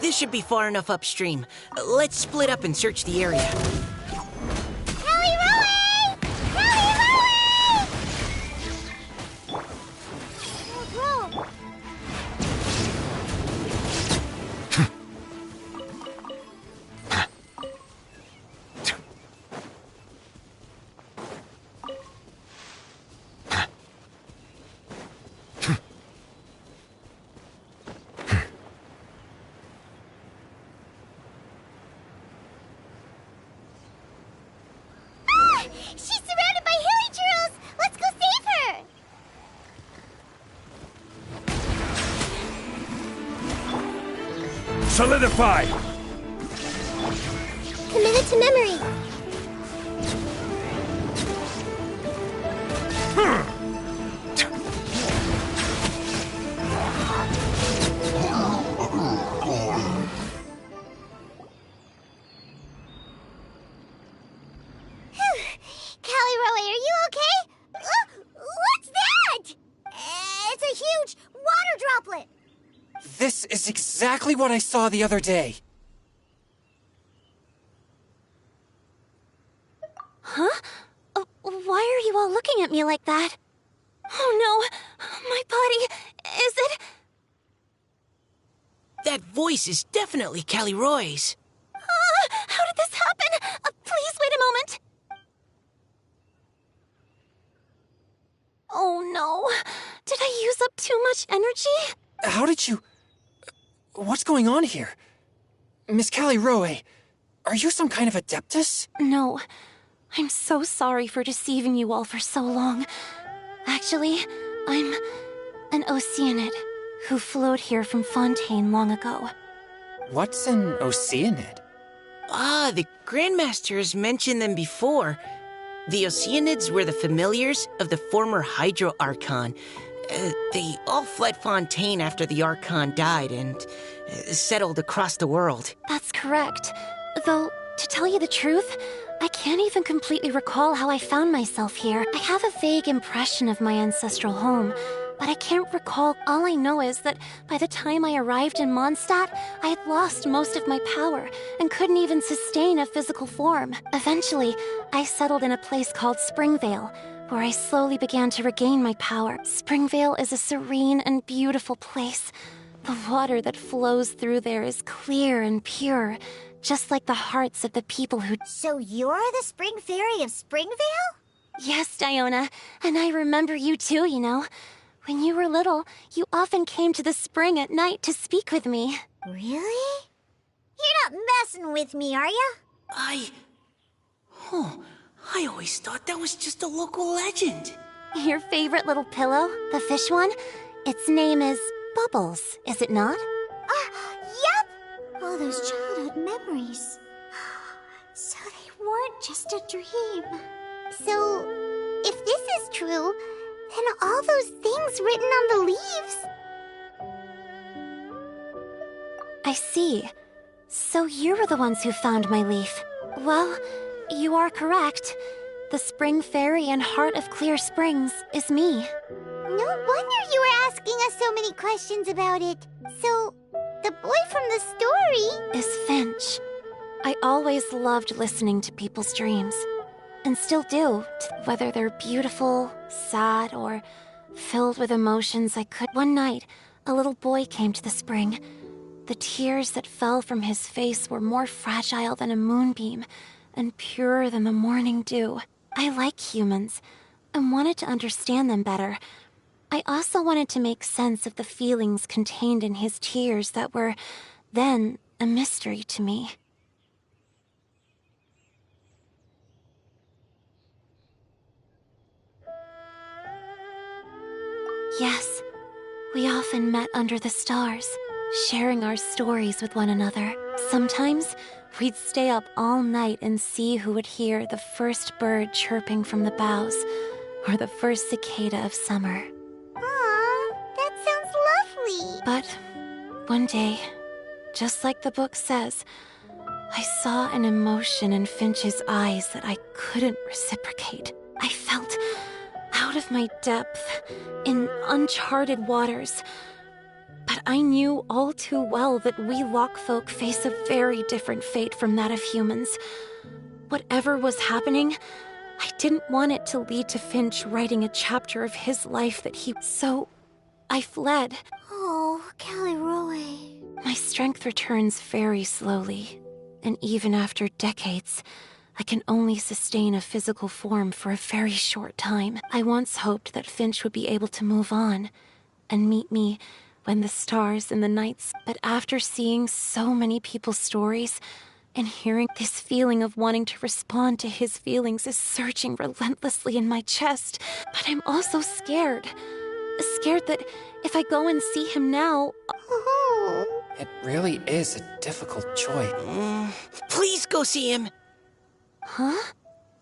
S11: This should be far enough upstream. Let's split up and search the area.
S1: Callie Roy! Callie Roy! Oh, she's surrounded by hilly churros! Let's go save her!
S2: Solidify!
S1: Commit it to memory. Callie-Roe, are you okay? What's that? It's a huge water droplet.
S9: This is exactly what I saw the other day.
S10: Huh? Why are you all looking at me like that? Oh no! My body... Is it...
S11: That voice is definitely Callie-Roe's.
S10: How did this happen? Please wait a moment. Oh no. Did I use up too much energy?
S9: How did you... What's going on here? Miss Callie-Roe, are you some kind of adeptus?
S10: No. I'm so sorry for deceiving you all for so long. Actually, I'm an Oceanid who flowed here from Fontaine long ago.
S9: What's an Oceanid?
S11: Ah, the Grandmaster has mentioned them before. The Oceanids were the familiars of the former Hydro Archon. They all fled Fontaine after the Archon died and settled across the world.
S10: That's correct. Though, to tell you the truth, I can't even completely recall how I found myself here. I have a vague impression of my ancestral home, but I can't recall. All I know is that by the time I arrived in Mondstadt, I had lost most of my power and couldn't even sustain a physical form. Eventually, I settled in a place called Springvale, where I slowly began to regain my power. Springvale is a serene and beautiful place. The water that flows through there is clear and pure, just like the hearts of the people who...
S1: So you're the Spring Fairy of Springvale?
S10: Yes, Diona, and I remember you too, you know. When you were little, you often came to the spring at night to speak with me.
S1: Really? You're not messing with me, are ya?
S11: I always thought that was just a local legend.
S10: Your favorite little pillow, the fish one? Its name is Bubbles, is it not?
S1: Yep! All those childhood memories. So they weren't just a dream. So, if this is true, then all those things written on the leaves...
S10: I see. So you were the ones who found my leaf. Well, you are correct. The Spring Fairy and Heart of Clear Springs is me.
S1: No wonder you were asking us so many questions about it. So, the boy from the story...
S10: is Finch. I always loved listening to people's dreams. And still do, whether they're beautiful, sad, or filled with emotions I could. One night, a little boy came to the spring. The tears that fell from his face were more fragile than a moonbeam, and purer than the morning dew. I like humans, and wanted to understand them better. I also wanted to make sense of the feelings contained in his tears that were, then, a mystery to me. Yes, we often met under the stars, sharing our stories with one another. Sometimes, we'd stay up all night and see who would hear the first bird chirping from the boughs, or the first cicada of summer.
S1: Aw, that sounds lovely.
S10: But one day, just like the book says, I saw an emotion in Finch's eyes that I couldn't reciprocate. I felt out of my depth, in uncharted waters. But I knew all too well that we Lockfolk face a very different fate from that of humans. Whatever was happening, I didn't want it to lead to Finch writing a chapter of his life that he... So, I fled.
S1: Oh, Callie-Roe.
S10: My strength returns very slowly, and even after decades, I can only sustain a physical form for a very short time. I once hoped that Finch would be able to move on and meet me when the stars and the nights... But after seeing so many people's stories and hearing this feeling of wanting to respond to his feelings is surging relentlessly in my chest. But I'm also scared. Scared that if I go and see him now...
S9: It really is a difficult choice.
S11: Please go see him.
S10: Huh?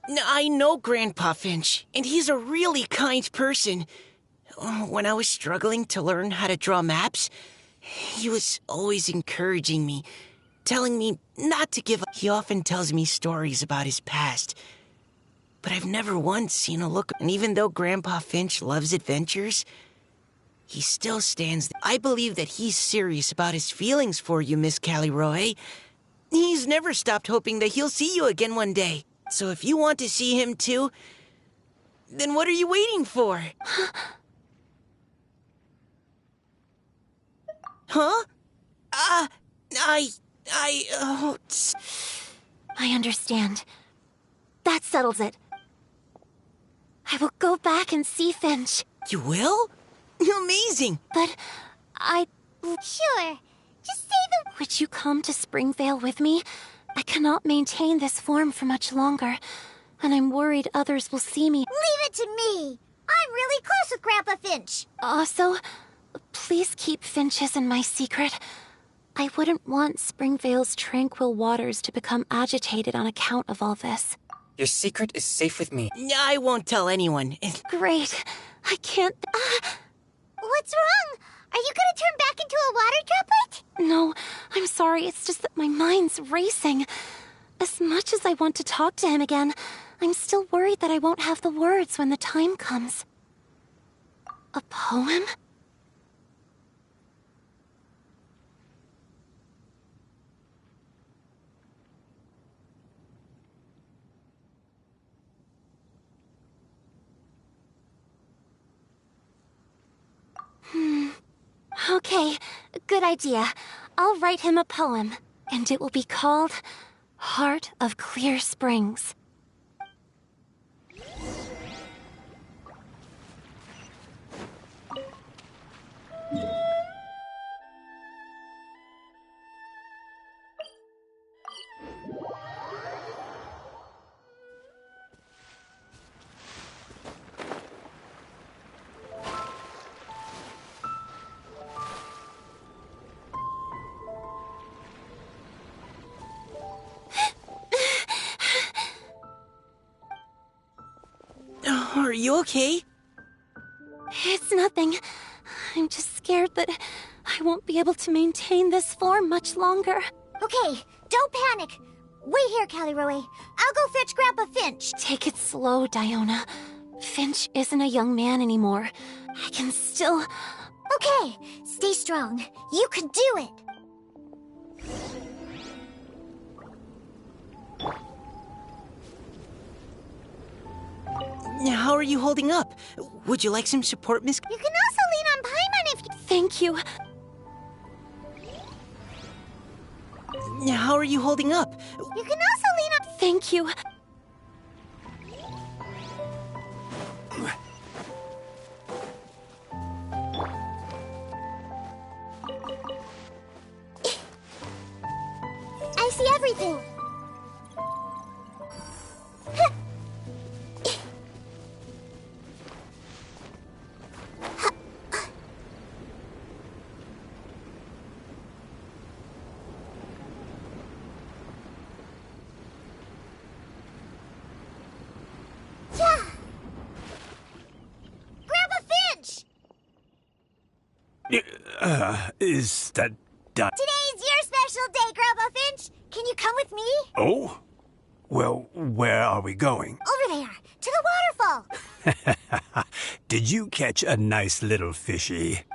S11: I know Grandpa Finch, and he's a really kind person. When I was struggling to learn how to draw maps, he was always encouraging me, telling me not to give up. He often tells me stories about his past, but I've never once seen a look. And even though Grandpa Finch loves adventures, he still stands. I believe that he's serious about his feelings for you, Miss Callie-Roe. He's never stopped hoping that he'll see you again one day. So if you want to see him too, then what are you waiting for? Huh?
S10: I understand. That settles it. I will go back and see Finch.
S11: You will? Amazing!
S10: But
S1: Sure. Just say the...
S10: Would you come to Springvale with me? I cannot maintain this form for much longer, and I'm worried others will see me.
S1: Leave it to me. I'm really close with Grandpa Finch.
S10: Also, please keep Finch's in my secret. I wouldn't want Springvale's tranquil waters to become agitated on account of all this.
S9: Your secret is safe with me.
S11: I won't tell anyone.
S10: Great. I can't...
S1: What's wrong? Are you gonna turn back into a water droplet?
S10: No, I'm sorry. It's just that my mind's racing. As much as I want to talk to him again, I'm still worried that I won't have the words when the time comes. A poem? Okay, good idea. I'll write him a poem, and it will be called Heart of Clear Springs.
S11: Are you okay?
S10: It's nothing. I'm just scared that I won't be able to maintain this form much longer.
S1: Okay, don't panic. Wait here, Callie-Roe. I'll go fetch Grandpa Finch.
S10: Take it slow, Diona. Finch isn't a young man anymore. I can still...
S1: Okay, stay strong. You can do it.
S11: How are you holding up? Would you like some support, Miss?
S1: You can also lean on Paimon if you...
S10: Thank you.
S11: How are you holding up?
S1: You can also lean on...
S10: Thank you.
S1: I see everything.
S15: Is that done?
S1: Today's your special day, Grandpa Finch. Can you come with me?
S15: Oh? Well, where are we going?
S1: Over there, to the waterfall.
S15: Did you catch a nice little fishy?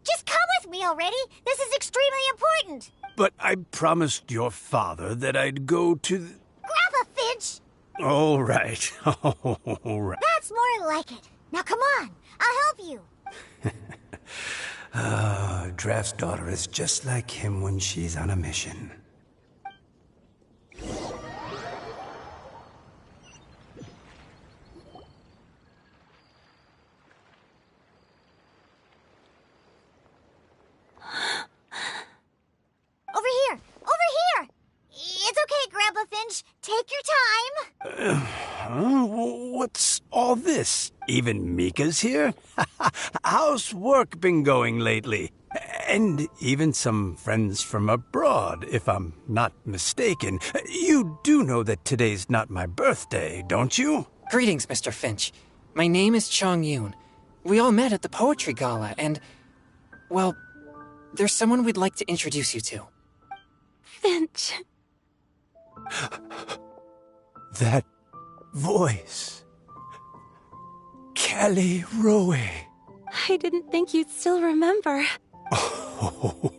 S1: Just come with me already. This is extremely important.
S15: But I promised your father that I'd go to the...
S1: Grandpa Finch!
S15: All right. All right.
S1: That's more like it. Now come on, I'll help you.
S15: Draft's daughter is just like him when she's on a mission.
S1: Over here! Over here! It's okay, Grandpa Finch. Take your time.
S15: What's all this? Even Mika's here? How's work been going lately? And even some friends from abroad, if I'm not mistaken. You do know that today's not my birthday, don't you?
S9: Greetings, Mr. Finch. My name is Chong Yoon. We all met at the poetry gala, and, well, there's someone we'd like to introduce you to.
S5: Finch.
S15: That voice. Kelly Rowe.
S5: I didn't think you'd still remember.
S15: Oh,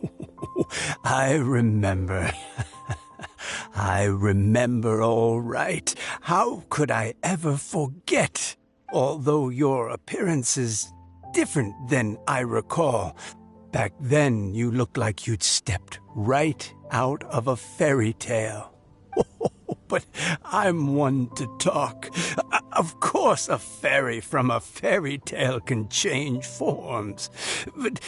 S15: I remember. I remember all right. How could I ever forget? Although your appearance is different than I recall. Back then, you looked like you'd stepped right out of a fairy tale. But I'm one to talk. Of course, a fairy from a fairy tale can change forms. But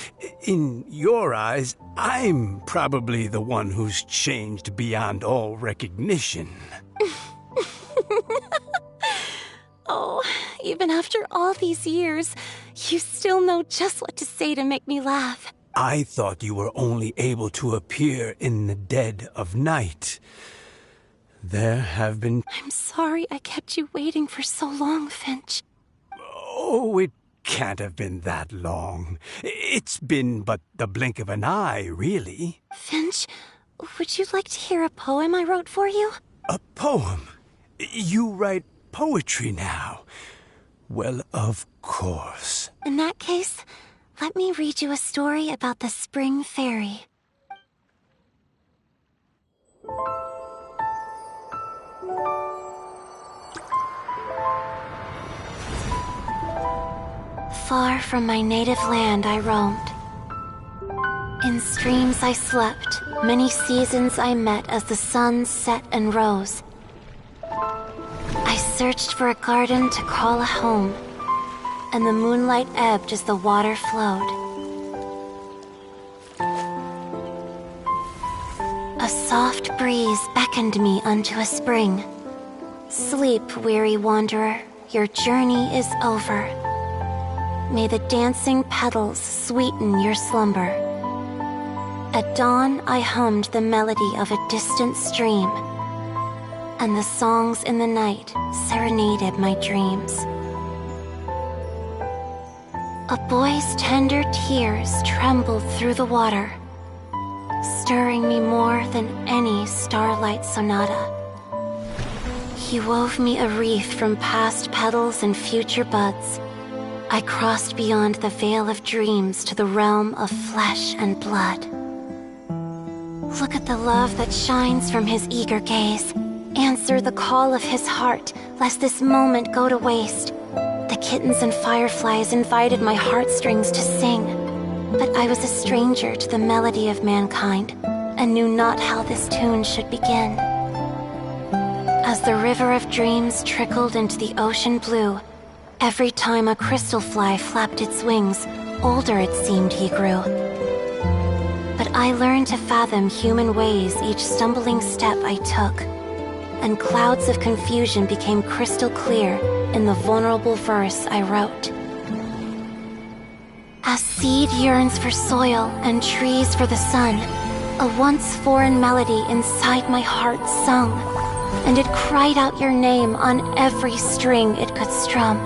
S15: in your eyes, I'm probably the one who's changed beyond all recognition.
S5: Oh, even after all these years, you still know just what to say to make me laugh.
S15: I thought you were only able to appear in the dead of night. There have been...
S5: I'm sorry I kept you waiting for so long, Finch.
S15: Oh, it can't have been that long. It's been but the blink of an eye, really.
S5: Finch, would you like to hear a poem I wrote for you?
S15: A poem? You write poetry now? Well, of course.
S5: In that case, let me read you a story about the spring fairy. Far from my native land I roamed. In streams I slept, many seasons I met as the sun set and rose. I searched for a garden to call a home, and the moonlight ebbed as the water flowed. A soft breeze beckoned me unto a spring. Sleep, weary wanderer, your journey is over. May the dancing petals sweeten your slumber. At dawn, I hummed the melody of a distant stream, and the songs in the night serenaded my dreams. A boy's tender tears trembled through the water, stirring me more than any starlight sonata. He wove me a wreath from past petals and future buds. I crossed beyond the veil of dreams to the realm of flesh and blood. Look at the love that shines from his eager gaze. Answer the call of his heart, lest this moment go to waste. The kittens and fireflies invited my heartstrings to sing, but I was a stranger to the melody of mankind, and knew not how this tune should begin. As the river of dreams trickled into the ocean blue, every time a crystal fly flapped its wings, older it seemed he grew. But I learned to fathom human ways each stumbling step I took, and clouds of confusion became crystal clear in the vulnerable verse I wrote. As seed yearns for soil and trees for the sun, a once foreign melody inside my heart sung, and it cried out your name on every string it could strum.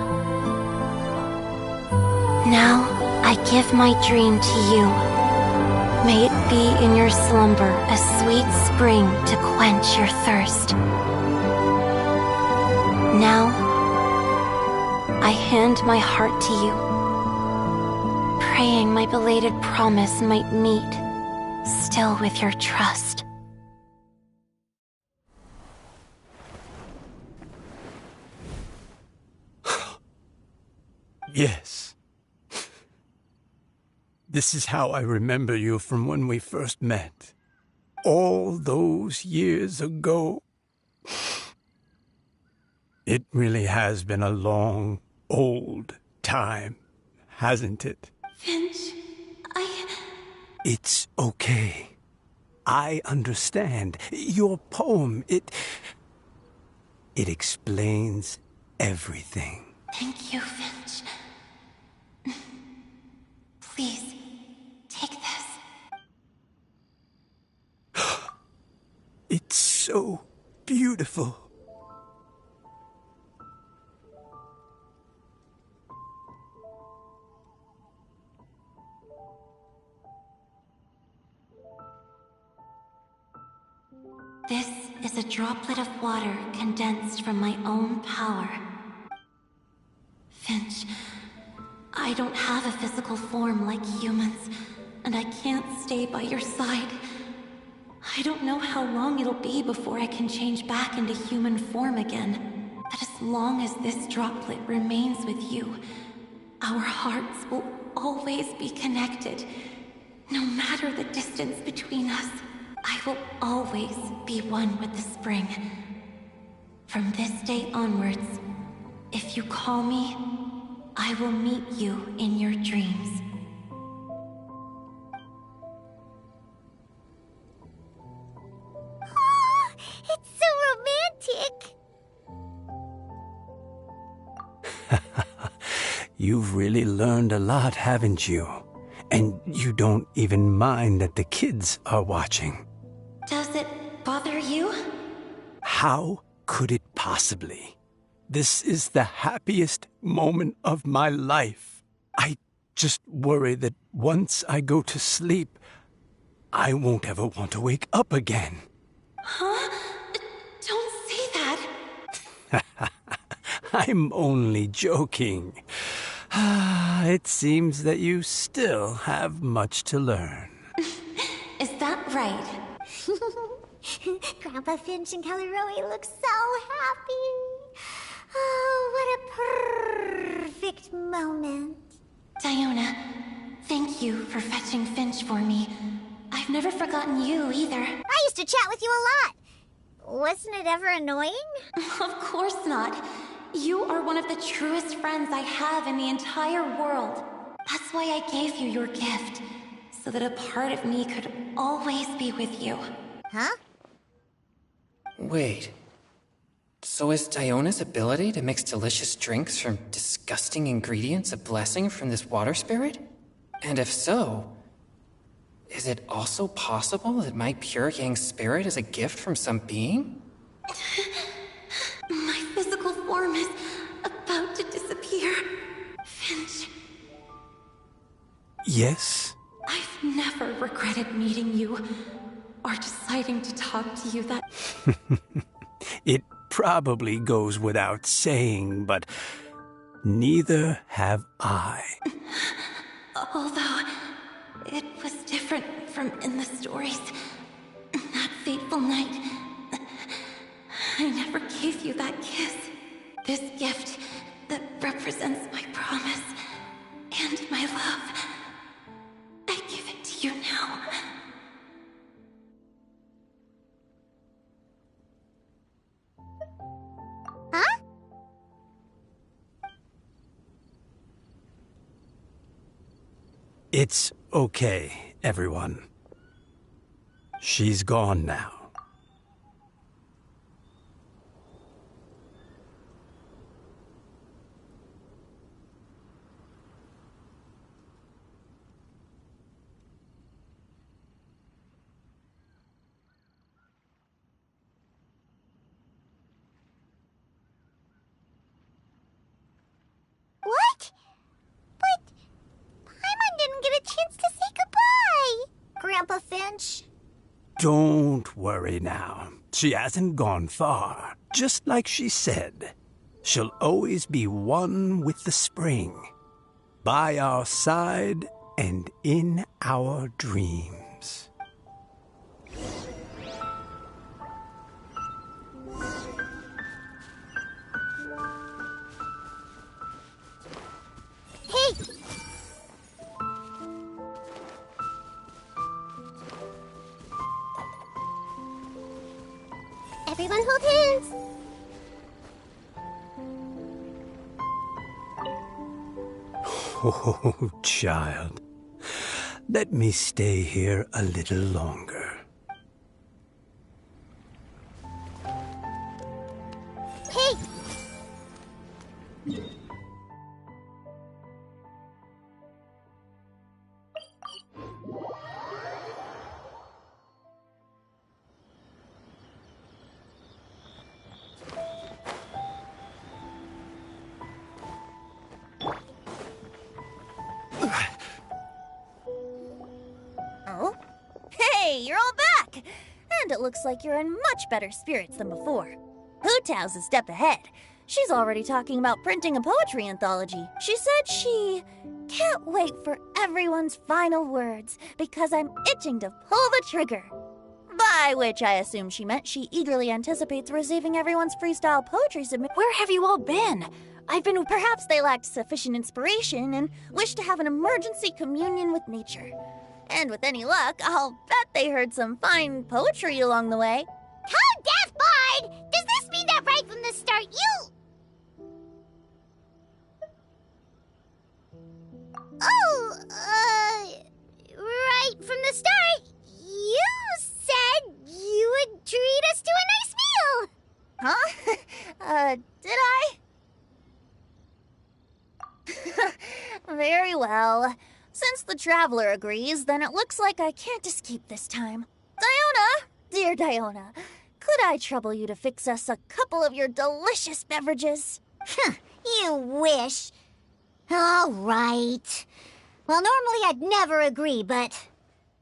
S5: Now I give my dream to you. May it be in your slumber a sweet spring to quench your thirst. Now I hand my heart to you, praying my belated promise might meet, still with your trust.
S15: Yes. This is how I remember you from when we first met. All those years ago. It really has been a long, old time, hasn't it?
S5: Finch,
S15: It's okay. I understand. Your poem, it explains everything.
S5: Thank you, Finch. Please, take this.
S15: It's so beautiful.
S16: This is a droplet of water condensed from my own power. Finch, I don't have a physical form like humans, and I can't stay by your side. I don't know how long it'll be before I can change back into human form again. But as long as this droplet remains with you, our hearts will always be connected. No matter the distance between us, I will always be one with the spring. From this day onwards, if you call me, I will meet you in your dreams.
S1: Oh, it's so romantic.
S15: You've really learned a lot, haven't you? And you don't even mind that the kids are watching.
S16: Does it bother you?
S15: How could it possibly? This is the happiest moment of my life. I just worry that once I go to sleep, I won't ever want to wake up again.
S16: Huh? Don't say that.
S15: I'm only joking. It seems that you still have much to learn.
S16: Is that right?
S1: Grandpa Finch and Kelly-Roe look so happy. Oh, what a perfect moment.
S16: Diona, thank you for fetching Finch for me. I've never forgotten you either.
S1: I used to chat with you a lot. Wasn't it ever annoying?
S16: Of course not. You are one of the truest friends I have in the entire world. That's why I gave you your gift, so that a part of me could always be with you.
S1: Huh?
S9: Wait. So is Diona's ability to mix delicious drinks from disgusting ingredients a blessing from this water spirit? And if so, is it also possible that my pure yang spirit is a gift from some being?
S16: My physical form is about to disappear. Finch.
S15: Yes?
S16: I've never regretted meeting you, or deciding to talk to you that...
S15: It probably goes without saying, but neither have I.
S16: Although, it was different from in the stories. That fateful night, I never gave you that kiss. This gift that represents my promise and my love, I give it to you now.
S1: Huh?
S15: It's okay, everyone. She's gone now.
S1: What? But Paimon didn't get a chance to say goodbye. Grandpa Finch.
S15: Don't worry now. She hasn't gone far. Just like she said, she'll always be one with the spring. By our side and in our dreams.
S1: Hey! Everyone hold hands!
S15: Oh, child. Let me stay here a little longer.
S1: Hey!
S3: back. And it looks like you're in much better spirits than before. Poohtow's a step ahead. She's already talking about printing a poetry anthology. She said she can't wait for everyone's final words because I'm itching to pull the trigger. By which I assume she meant she eagerly anticipates receiving everyone's freestyle poetry submission.
S5: Where have you all been?
S3: Perhaps they lacked sufficient inspiration and wished to have an emergency communion with nature. And with any luck, I'll bet they heard some fine poetry along the way.
S1: Tone deaf, Bard! Does this mean that right from the start you... right from the start, you said you would treat us to a nice meal!
S3: Huh? Did I? Very well. Since the traveler agrees, then it looks like I can't escape this time. Diona, dear Diona, could I trouble you to fix us a couple of your delicious beverages?
S1: You wish. All right. Well, normally I'd never agree, but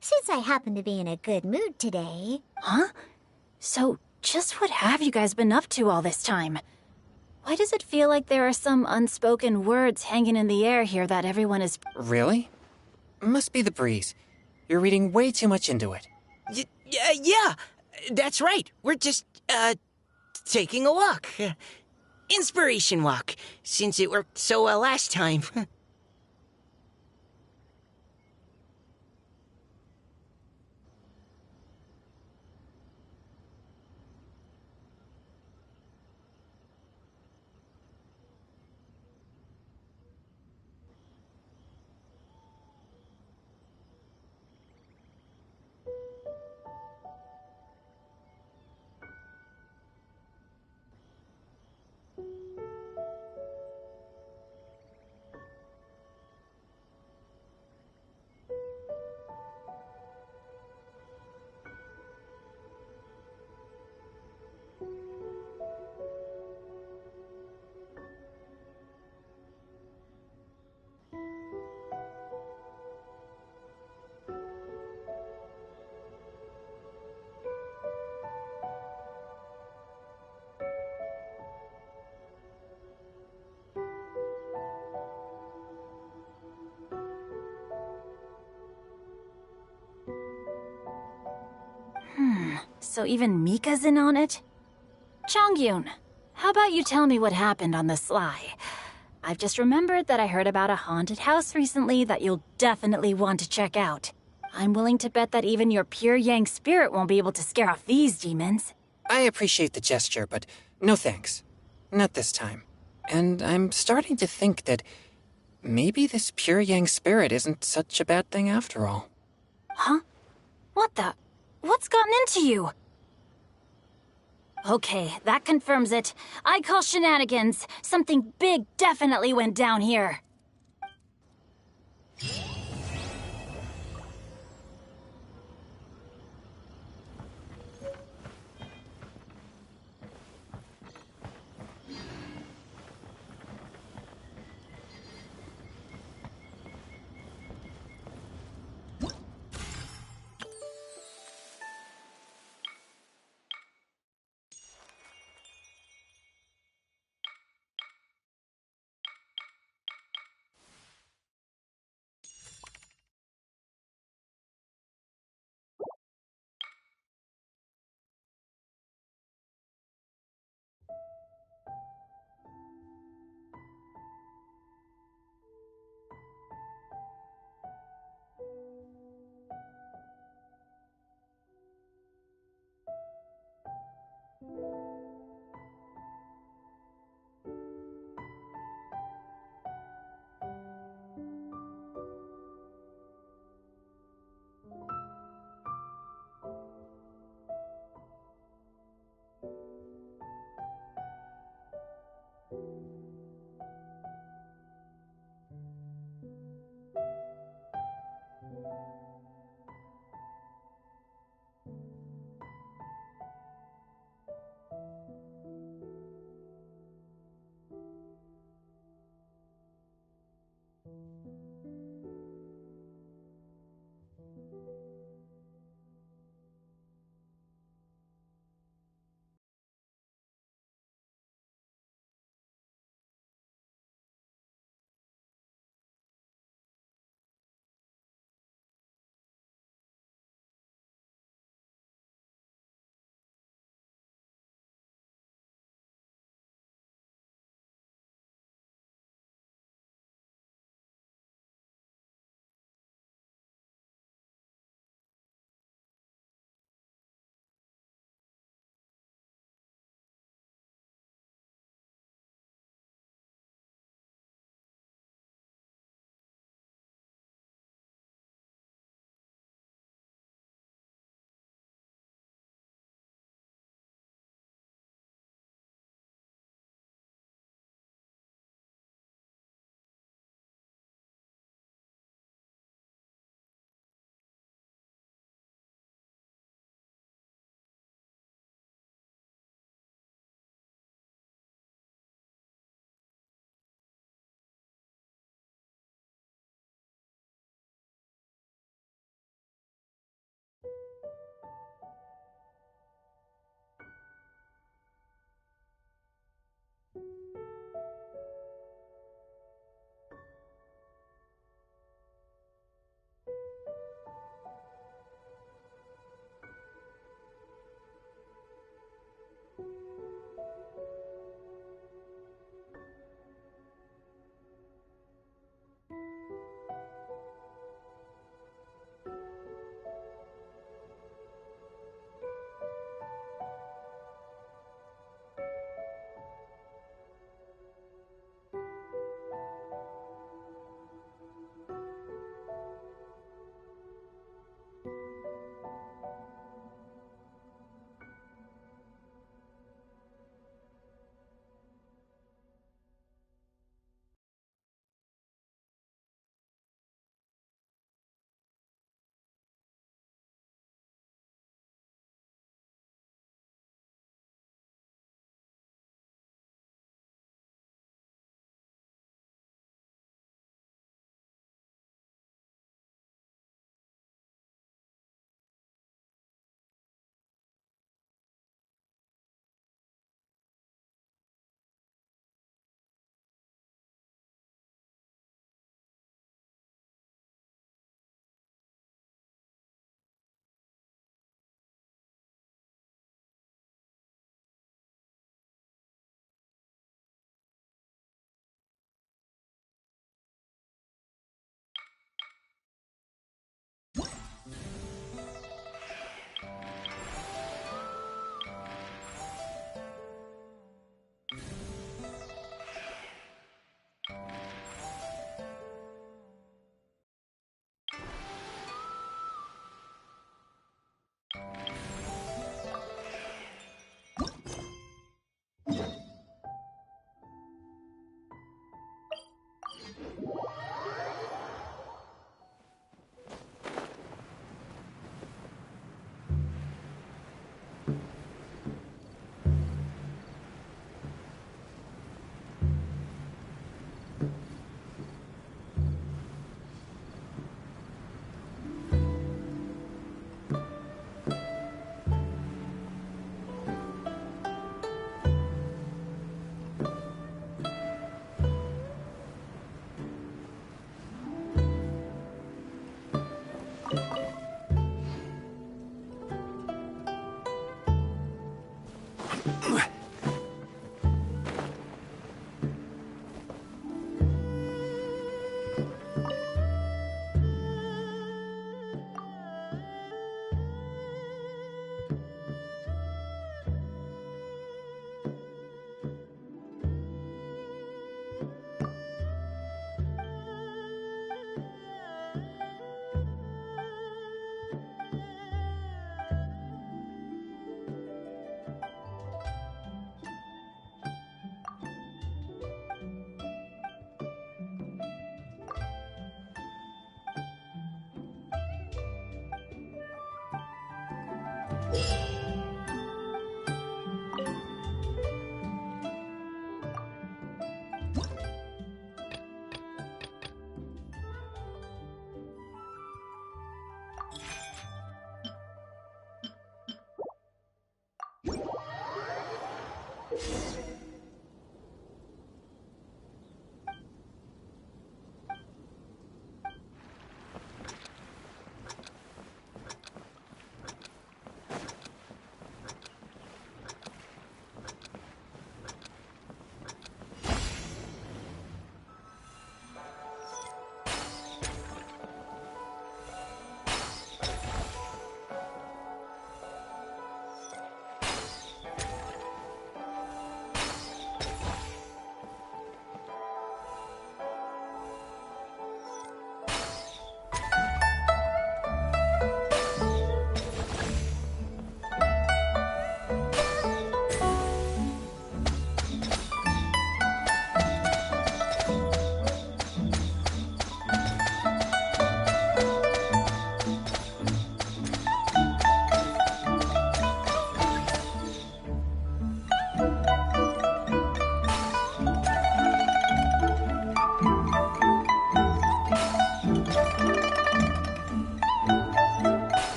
S1: since I happen to be in a good mood today...
S5: Huh? So, just what have you guys been up to all this time? Why does it feel like there are some unspoken words hanging in the air here that everyone is...
S9: Really? Must be the breeze. You're reading way too much into it.
S11: Yeah, that's right. We're just, taking a walk. Inspiration walk, since it worked so well last time.
S5: So even Mika's in on it? Chongyun, how about you tell me what happened on the sly? I've just remembered that I heard about a haunted house recently that you'll definitely want to check out. I'm willing to bet that even your pure Yang spirit won't be able to scare off these demons.
S9: I appreciate the gesture, but no thanks. Not this time. And I'm starting to think that maybe this pure Yang spirit isn't such a bad thing after all.
S5: Huh? What the? What's gotten into you? Okay, that confirms it. I call shenanigans. Something big definitely went down here.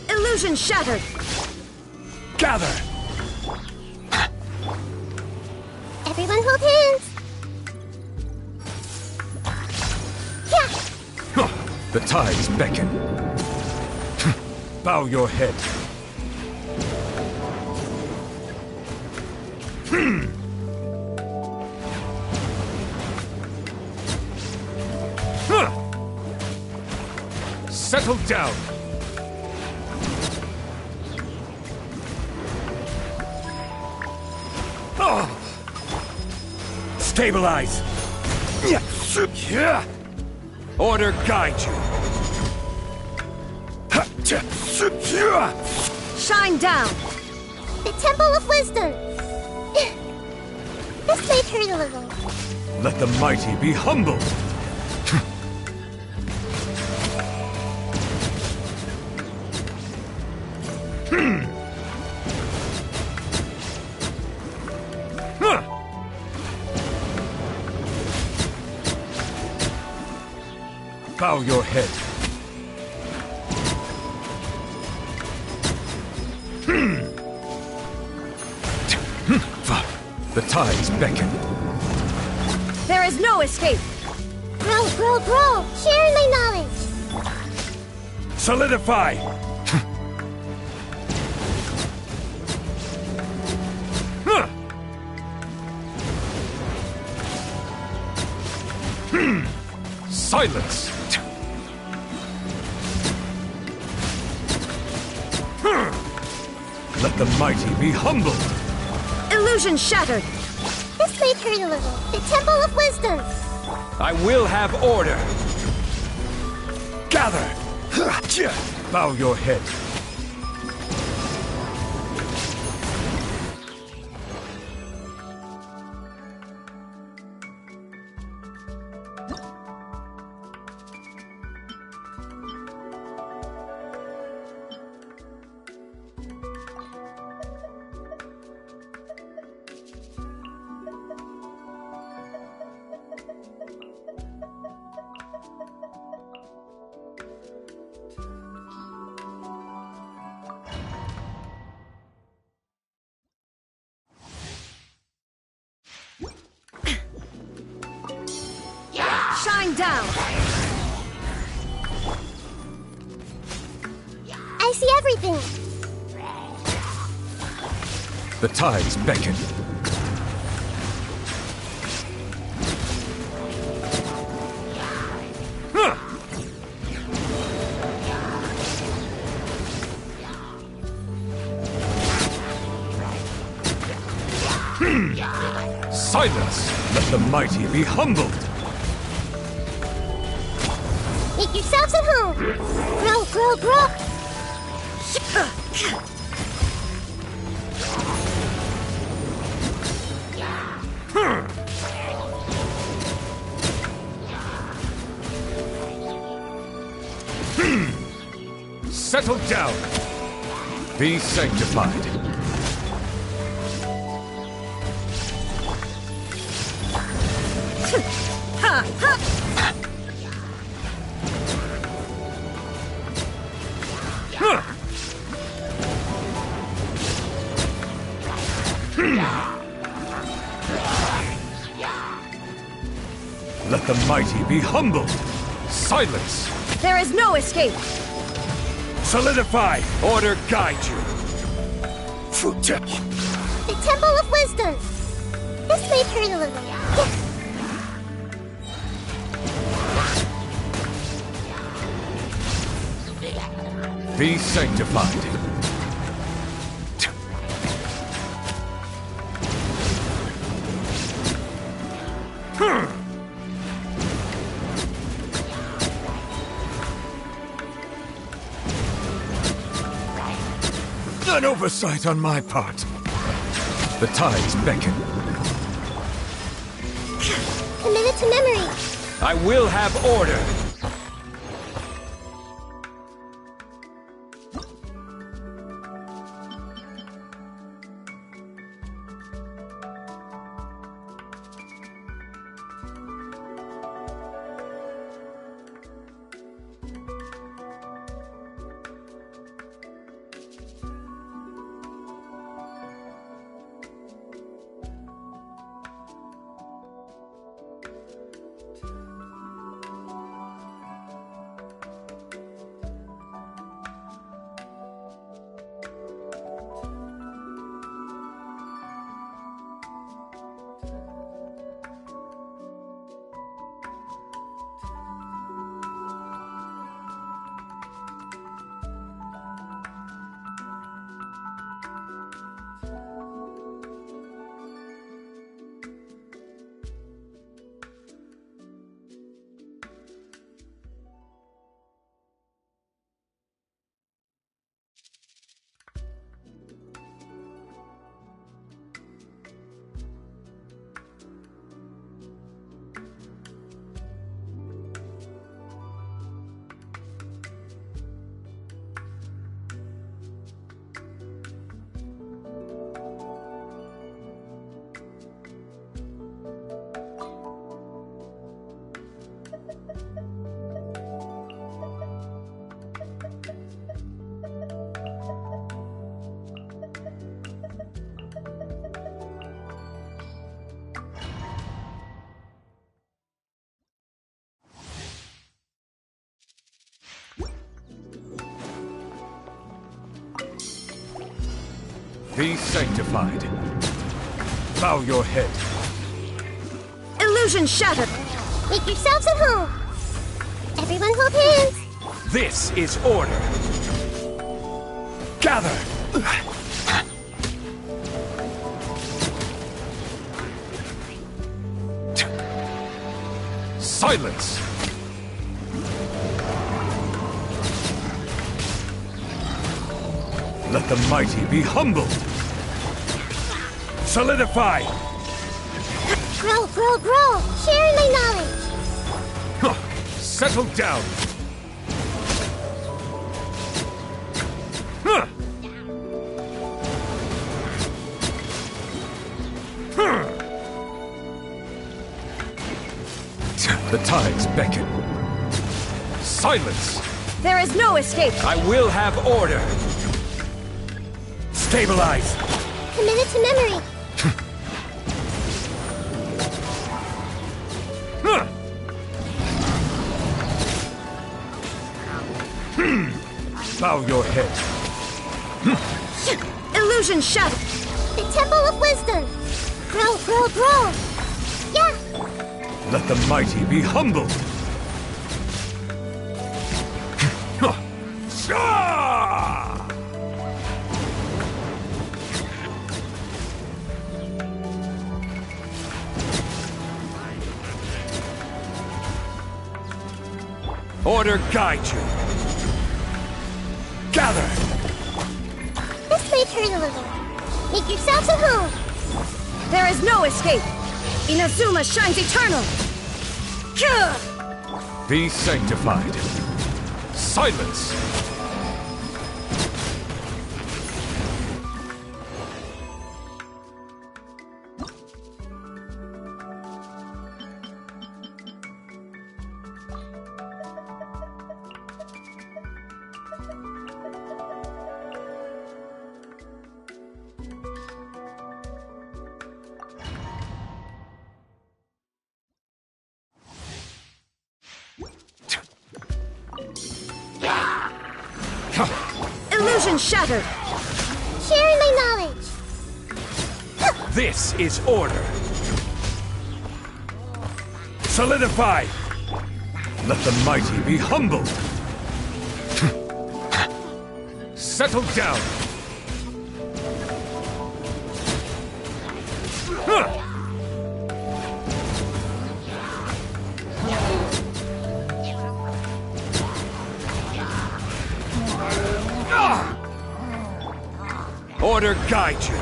S10: Illusion shattered!
S15: Gather!
S1: Everyone hold hands!
S2: The tides beckon. Bow your head. Settle down. Stabilize. Order guide you.
S10: Shine down!
S1: The Temple of Wisdom! This might hurt a little.
S2: Let the mighty be humbled. Bow your head. The tides beckon.
S10: There is no escape!
S1: Grow, grow, grow! Share my knowledge!
S2: Solidify! Silence! Let the mighty be humbled!
S10: Illusion shattered!
S1: This might hurt a little. The Temple of Wisdom!
S2: I will have order! Gather! Bow your head.
S10: Shine down!
S1: I see everything.
S2: The tides beckon. Silence! Let the mighty be humbled!
S1: Make yourselves at home. Grow, grow, grow.
S2: Settle down! Be sanctified. Let the mighty be humbled! Silence!
S10: There is no escape!
S2: Solidify! Order guide you!
S1: The Temple of Wisdom. This may hurt a little.
S2: Be sanctified. An oversight on my part. The tides beckon.
S1: Commit it to memory.
S2: I will have order. Be sanctified. Bow your head.
S10: Illusion shattered!
S1: Make yourselves at home. Everyone hold hands.
S2: This is order. Gather! Silence! Let the mighty be humbled! Solidify!
S1: Grow, grow, grow. Sharing my knowledge.
S2: Settle down! The tides beckon. Silence!
S10: There is no escape!
S2: I will have order! Stabilize!
S1: Commit it to memory.
S2: Bow your head.
S10: Illusion shattered!
S1: The Temple of Wisdom! Grow, grow, grow! Yeah!
S2: Let the mighty be humbled! Order guide you! Gather!
S1: This may turn a little. Make yourselves at home!
S10: There is no escape! Inazuma shines eternal!
S2: Be sanctified. Silence!
S10: Illusion shattered!
S1: Sharing my knowledge!
S2: This is order. Solidify! Let the mighty be humbled! Settle down! Order guide you!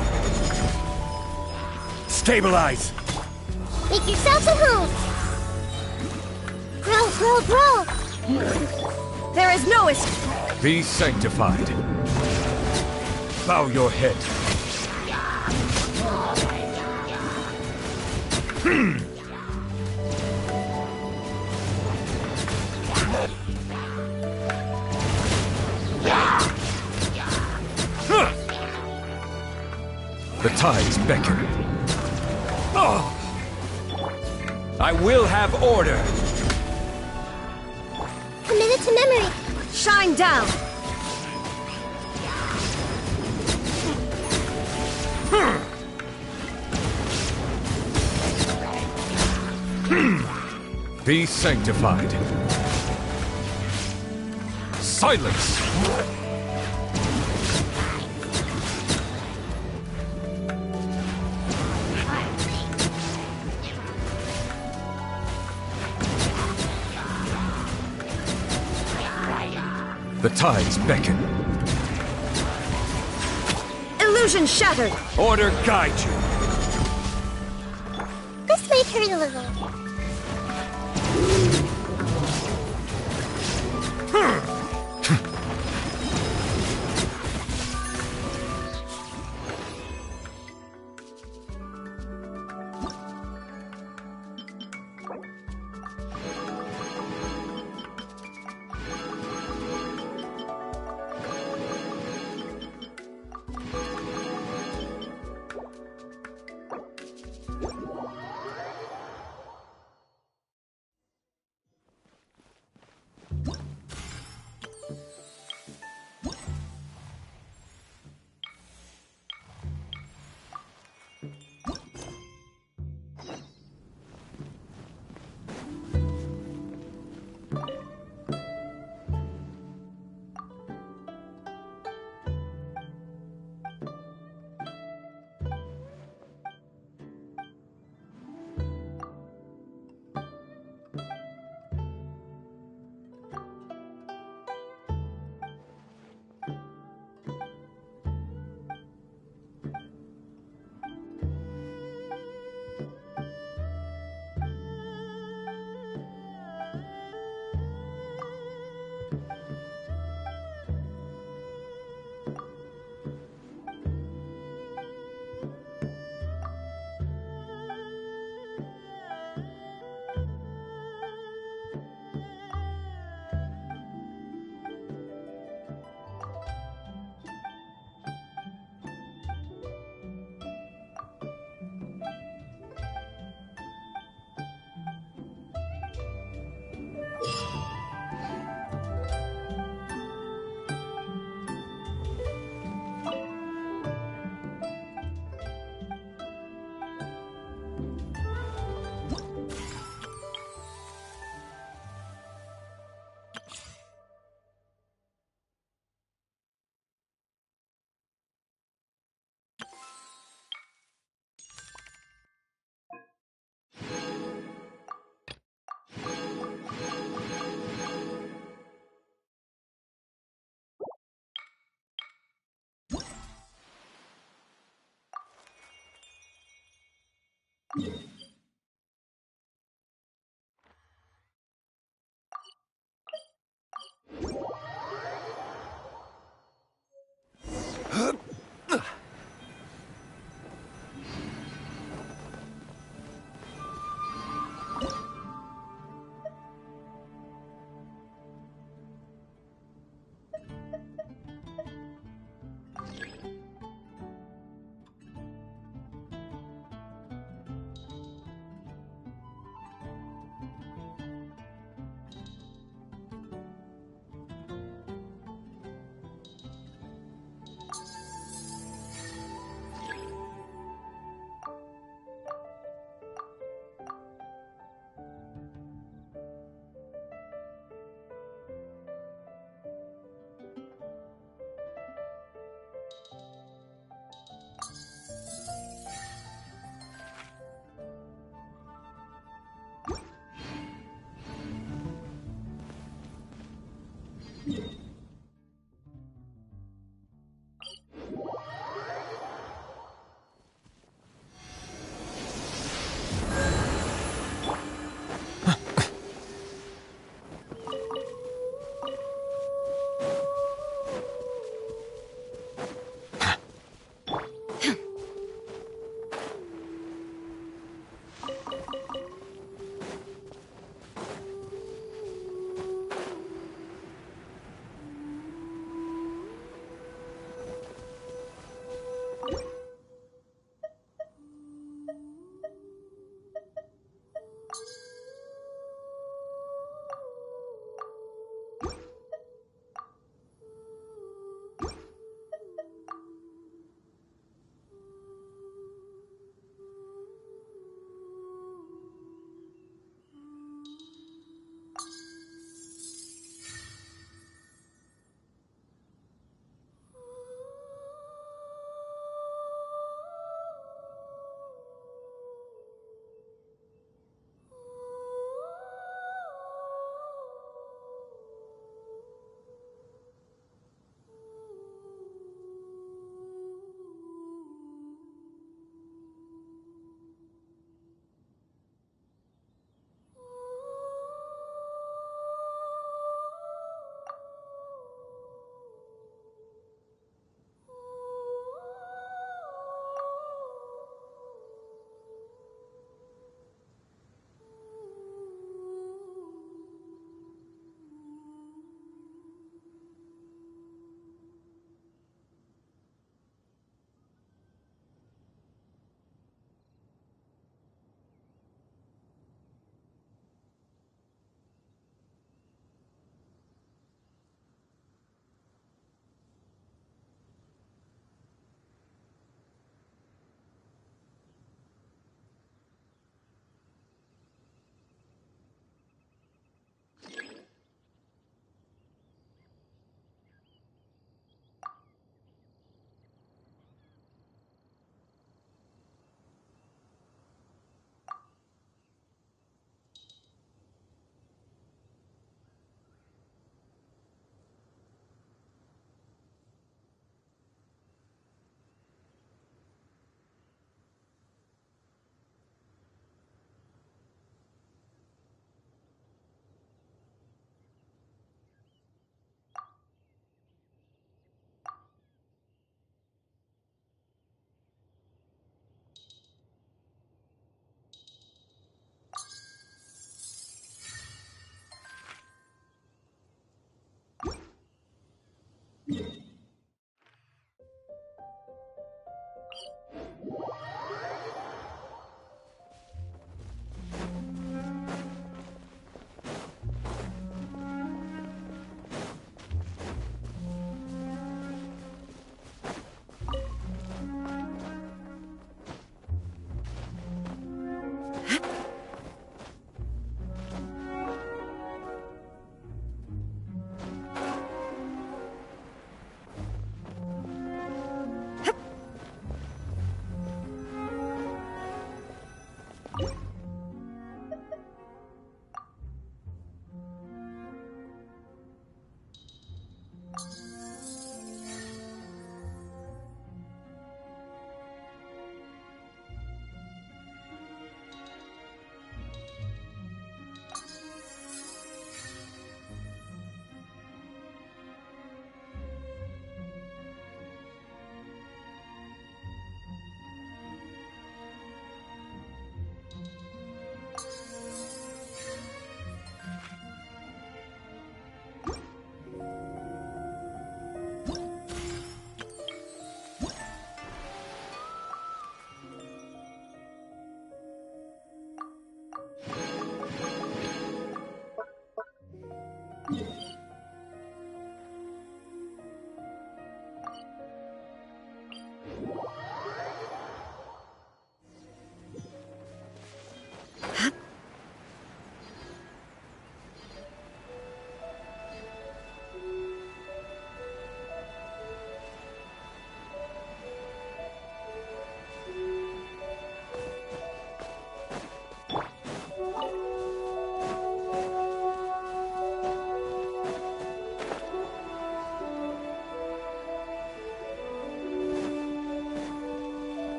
S2: Stabilize!
S1: Make yourselves at home! Grow, grow, grow!
S10: There is no escape!
S2: Be sanctified. Bow your head. The tides beckon. Oh! I will have order.
S1: Commit it to memory.
S10: Shine down!
S2: Be sanctified. Silence! The tides beckon.
S10: Illusion shattered!
S2: Order guide you.
S1: This may hurt a little.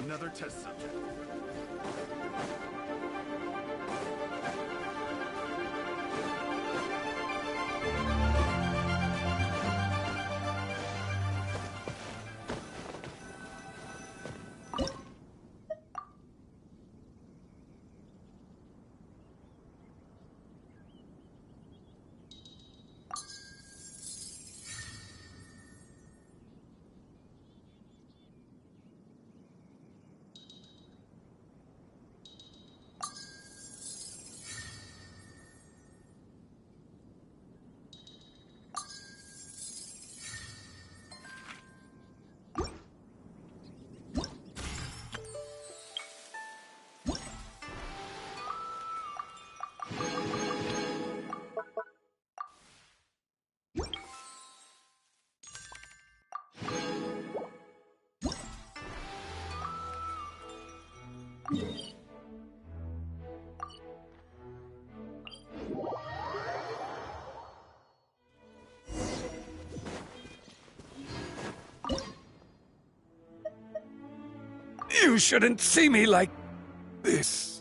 S17: Another test subject.
S15: You shouldn't see me like this.